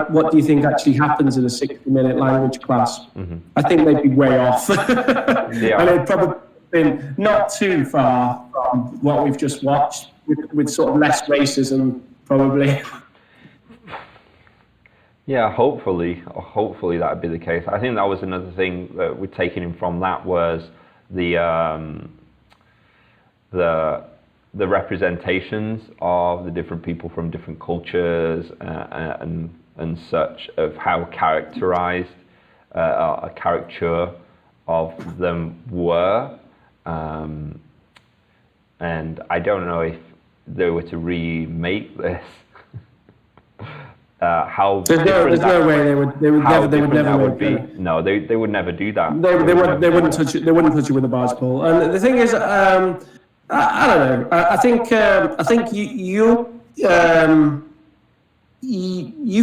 [SPEAKER 2] what do you think actually happens in a 60-minute language class? Mm-hmm. I think they'd be way off. Yeah. And it'd probably been not too far from what we've just watched, with sort of less racism, probably.
[SPEAKER 1] Yeah, hopefully that'd be the case. I think that was another thing that we're taking in from that was the representations of the different people from different cultures and such, of how characterized a caricature of them were. And I don't know if they were to remake this, how
[SPEAKER 2] there's no way they would never
[SPEAKER 1] would be. No, they would never do that.
[SPEAKER 2] They wouldn't touch it. They wouldn't touch it with a barge pole. And the thing is, I don't know. I think you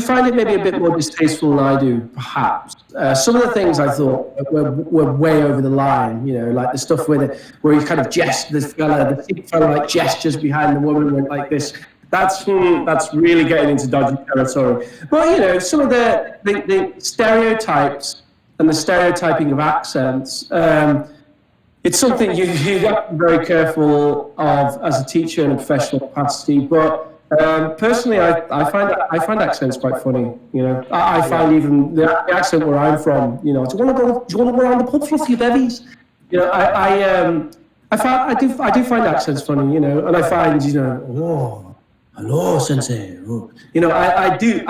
[SPEAKER 2] find it maybe a bit more distasteful than I do, perhaps. Some of the things I thought were way over the line, you know, like the stuff where you kind of the fella like gestures behind the woman went like this. That's really getting into dodgy territory. But, you know, some of the stereotypes and the stereotyping of accents, it's something you have to be very careful of as a teacher in a professional capacity. But personally, I find accents quite funny. You know, I find even the accent where I'm from. You know, do you want to go around the pub for a few bevies? You know, I do find accents funny. You know, and I find, you know, oh, hello, sensei. Oh. You know, I do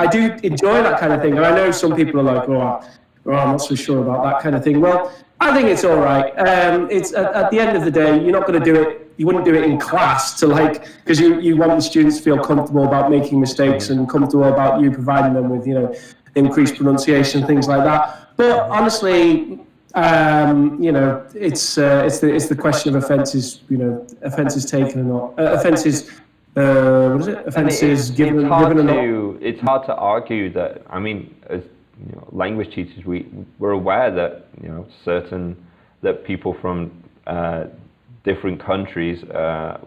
[SPEAKER 2] enjoy that kind of thing. And I know some people are like, oh, I'm not so sure about that kind of thing. Well, I think it's all right. It's at the end of the day, you're not going to do it. You wouldn't do it in class because you want the students to feel comfortable about making mistakes and comfortable about you providing them with, you know, increased pronunciation, things like that. But honestly, you know, it's the question of offences, you know, offences taken or not, offences. What is it? Offences given or not.
[SPEAKER 1] It's hard to argue that. I mean, as you know, language teachers, we're aware that, you know, that people from different countries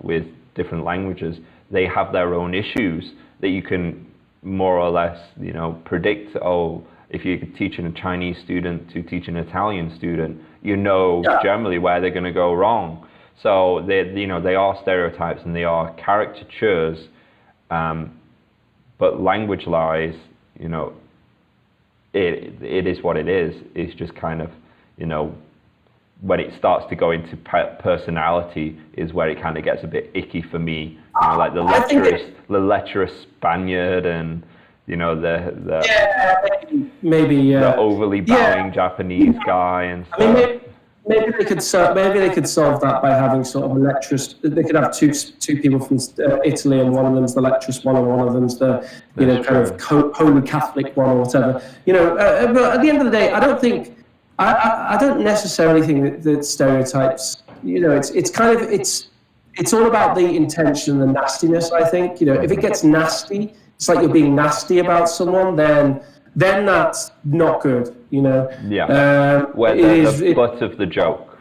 [SPEAKER 1] with different languages, they have their own issues that you can more or less, you know, predict. Oh, if you're teaching a Chinese student to teach an Italian student, you know, generally where they're going to go wrong. So they are stereotypes and they are caricatures, but language-wise, you know, it is what it is. It's just kind of, you know, when it starts to go into personality is where it kind of gets a bit icky for me. You know, like the lecherous Spaniard and, you know, the overly bowing Japanese guy and stuff.
[SPEAKER 2] I mean, maybe they could solve that by having sort of a lecherous. They could have two people from Italy, and one of them's the lecherous one, and one of them's the holy Catholic one or whatever. You know, but at the end of the day, I don't necessarily think that stereotypes. You know, it's all about the intention and the nastiness. I think, you know, if it gets nasty, it's like you're being nasty about someone, then that's not good, you know.
[SPEAKER 1] Yeah. Where they're the butt of the joke,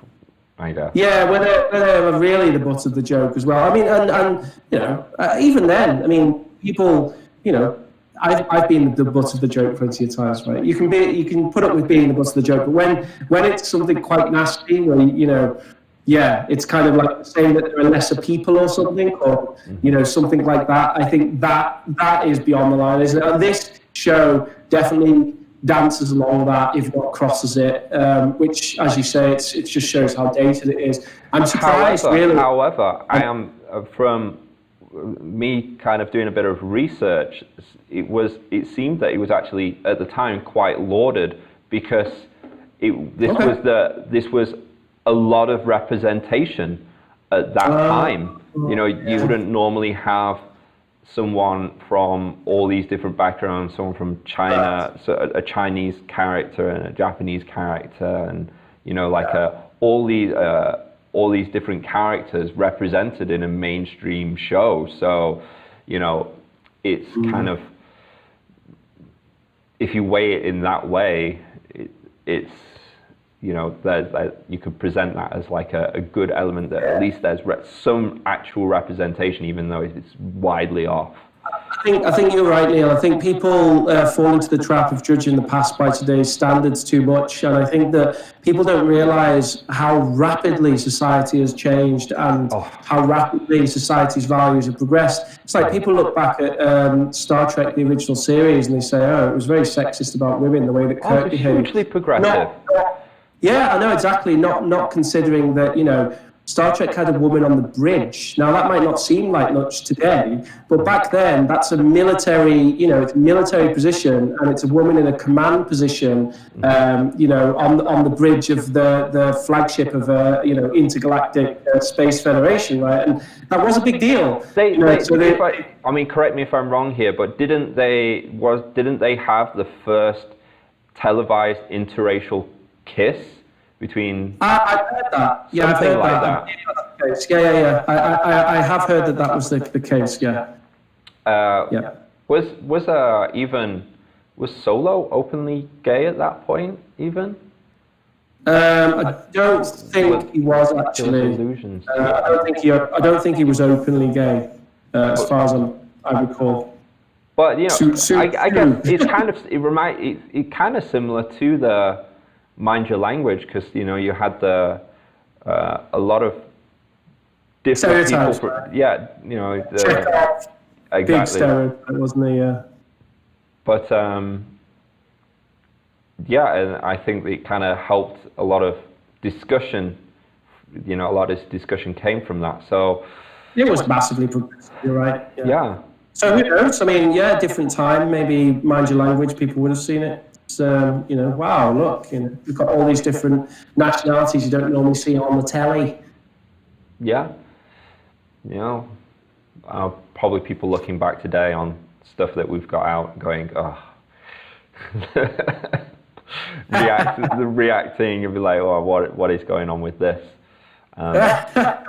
[SPEAKER 1] I guess.
[SPEAKER 2] Yeah, where they're really the butt of the joke as well. I mean, and you know, even then, I mean, people, you know, I've been the butt of the joke plenty of times, right? You can put up with being the butt of the joke, but when it's something quite nasty, where you know, yeah, it's kind of like saying that there are lesser people or something, or you know, something like that. I think that is beyond the line, isn't it? And this show definitely dances along that, if not crosses it, which, as you say, it just shows how dated it is. I'm surprised, really.
[SPEAKER 1] However, I am from me kind of doing a bit of research. It seemed that it was actually at the time quite lauded because this was a lot of representation at that time. You know, you wouldn't normally have someone from all these different backgrounds, someone from China, so a Chinese character and a Japanese character, and you know, like all these different characters represented in a mainstream show. So, you know, it's kind of if you weigh it in that way, it's, you know, you could present that as like a good element that at least there's some actual representation, even though it's widely off.
[SPEAKER 2] I think you're right, Neil. I think people fall into the trap of judging the past by today's standards too much, and I think that people don't realise how rapidly society has changed and how rapidly society's values have progressed. It's like people look back at Star Trek, the original series, and they say, "Oh, it was very sexist about women, the way that Kirk behaved."
[SPEAKER 1] Hugely progressive.
[SPEAKER 2] Yeah, I know exactly. Not considering that, you know, Star Trek had a woman on the bridge. Now that might not seem like much today, but back then that's a military, you know, it's a military position, and it's a woman in a command position, you know, on the bridge of the flagship of a, you know, intergalactic space federation, right? And that was a big deal.
[SPEAKER 1] I mean, correct me if I'm wrong here, but didn't they have the first televised interracial kiss between?
[SPEAKER 2] I've heard that. Yeah, I've heard
[SPEAKER 1] like
[SPEAKER 2] that. Yeah. I have heard that was the case. Yeah. Yeah.
[SPEAKER 1] Was Solo openly gay at that point? Even?
[SPEAKER 2] I don't think he was actually. I don't think he was openly gay, as far as I recall.
[SPEAKER 1] But you know, I guess it's kind of similar to the Mind Your Language, because you know you had a lot of different
[SPEAKER 2] stereotypes.
[SPEAKER 1] people. Yeah, you know, exactly.
[SPEAKER 2] Big stereotype, wasn't he? Yeah.
[SPEAKER 1] But yeah, and I think it kind of helped a lot of discussion. You know, a lot of this discussion came from that. So
[SPEAKER 2] it was massively progressive. You're right.
[SPEAKER 1] Yeah.
[SPEAKER 2] So who knows? I mean, yeah, different time. Maybe Mind Your Language, people would have seen it. You know, wow, look, you know, we've got all these different nationalities you don't normally see on the telly.
[SPEAKER 1] Yeah. You know, probably people looking back today on stuff that we've got out going, oh. reacting and be like, oh, what is going on with this?
[SPEAKER 2] Well,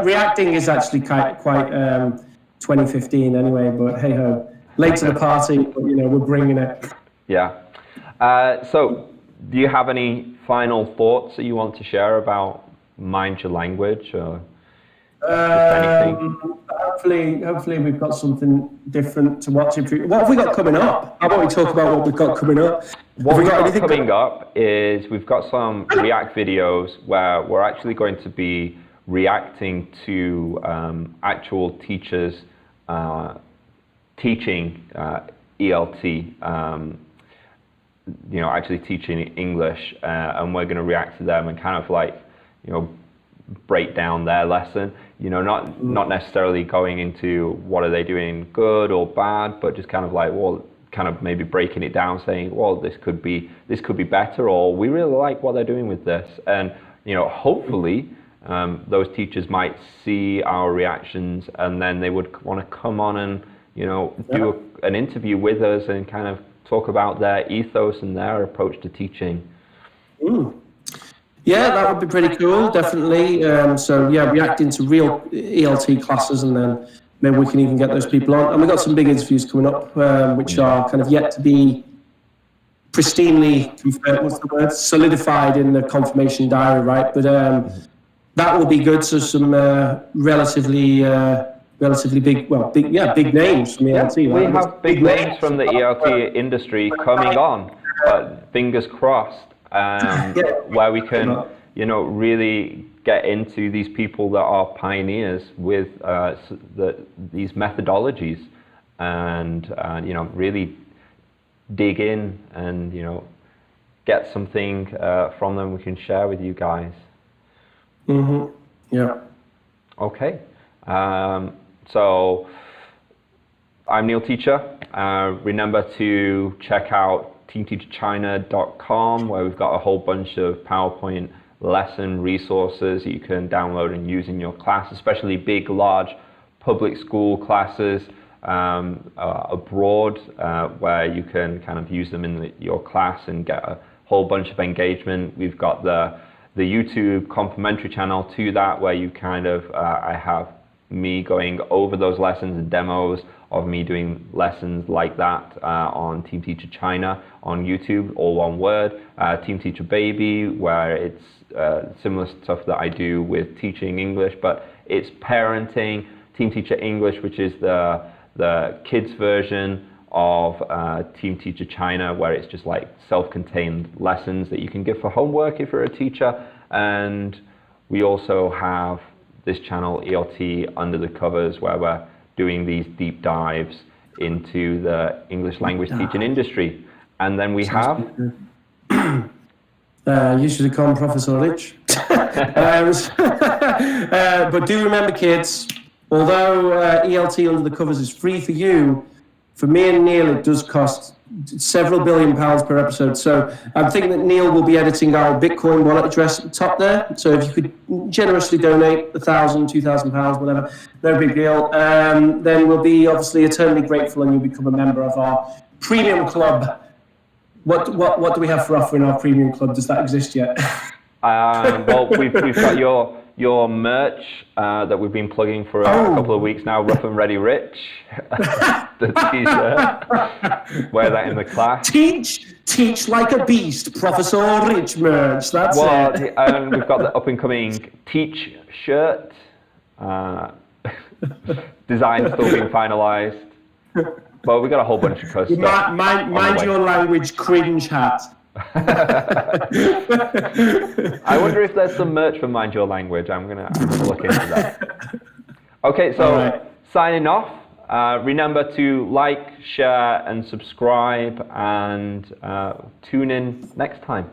[SPEAKER 2] reacting is actually quite 2015 anyway, but hey ho, late to the party, but you know, we're bringing it.
[SPEAKER 1] Yeah. So, do you have any final thoughts that you want to share about Mind Your Language, or just anything?
[SPEAKER 2] Hopefully we've got something different to watch. What have we got coming up? How about we talk about what we've got coming up?
[SPEAKER 1] What we've got coming up is we've got some React videos where we're actually going to be reacting to actual teachers teaching ELT. You know, actually teaching English, and we're going to react to them and kind of like, you know, break down their lesson. You know, not necessarily going into what are they doing good or bad, but just kind of like, well, kind of maybe breaking it down, saying, well, this could be better, or we really like what they're doing with this. And you know, hopefully those teachers might see our reactions, and then they would want to come on and, you know, do an interview with us and kind of talk about their ethos and their approach to teaching.
[SPEAKER 2] Yeah, that would be pretty cool, definitely. So yeah, reacting to real ELT classes, and then maybe we can even get those people on. And we've got some big interviews coming up, which are kind of yet to be pristinely, solidified in the confirmation diary, right? But that will be good. So some relatively big names from ELT.
[SPEAKER 1] Yeah, we have big names from the ELT industry coming on, but fingers crossed, where we can, you know, really get into these people that are pioneers with these methodologies, and you know, really dig in and, you know, get something from them we can share with you guys.
[SPEAKER 2] Yeah.
[SPEAKER 1] Okay. So I'm Neil Teacher. Remember to check out teamteacherchina.com, where we've got a whole bunch of PowerPoint lesson resources you can download and use in your class, especially big, large public school classes abroad, where you can kind of use them in your class and get a whole bunch of engagement. We've got the YouTube complimentary channel to that, where you kind of I have me going over those lessons and demos of me doing lessons like that on Team Teacher China on YouTube, all one word. Team Teacher Baby, where it's similar stuff that I do with teaching English, but it's parenting. Team Teacher English, which is the kids version of Team Teacher China, where it's just like self-contained lessons that you can give for homework if you're a teacher. And we also have this channel, ELT Under the Covers, where we're doing these deep dives into the English language teaching industry. And then we have...
[SPEAKER 2] You should have called Professor Rich. But do remember, kids, although ELT Under the Covers is free for you, for me and Neil, it does cost several £billion per episode. So I'm thinking that Neil will be editing our Bitcoin wallet address at the top there. So if you could generously donate £1,000, £2,000, whatever, no big deal. Then we'll be obviously eternally grateful, and you'll become a member of our premium club. What do we have for offer in our premium club? Does that exist yet?
[SPEAKER 1] Well, we've got your merch that we've been plugging for a couple of weeks now, Rough and Ready Rich, the t-shirt. Wear that in the class.
[SPEAKER 2] Teach like a beast, Professor Rich merch. That's it.
[SPEAKER 1] And we've got the up and coming Teach shirt. Design still being finalised. But we've got a whole bunch of stuff.
[SPEAKER 2] Mind your language, cringe hat.
[SPEAKER 1] I wonder if there's some merch for Mind Your Language. I'm gonna look into that. Okay, so signing off. Remember to like, share, and subscribe, and tune in next time.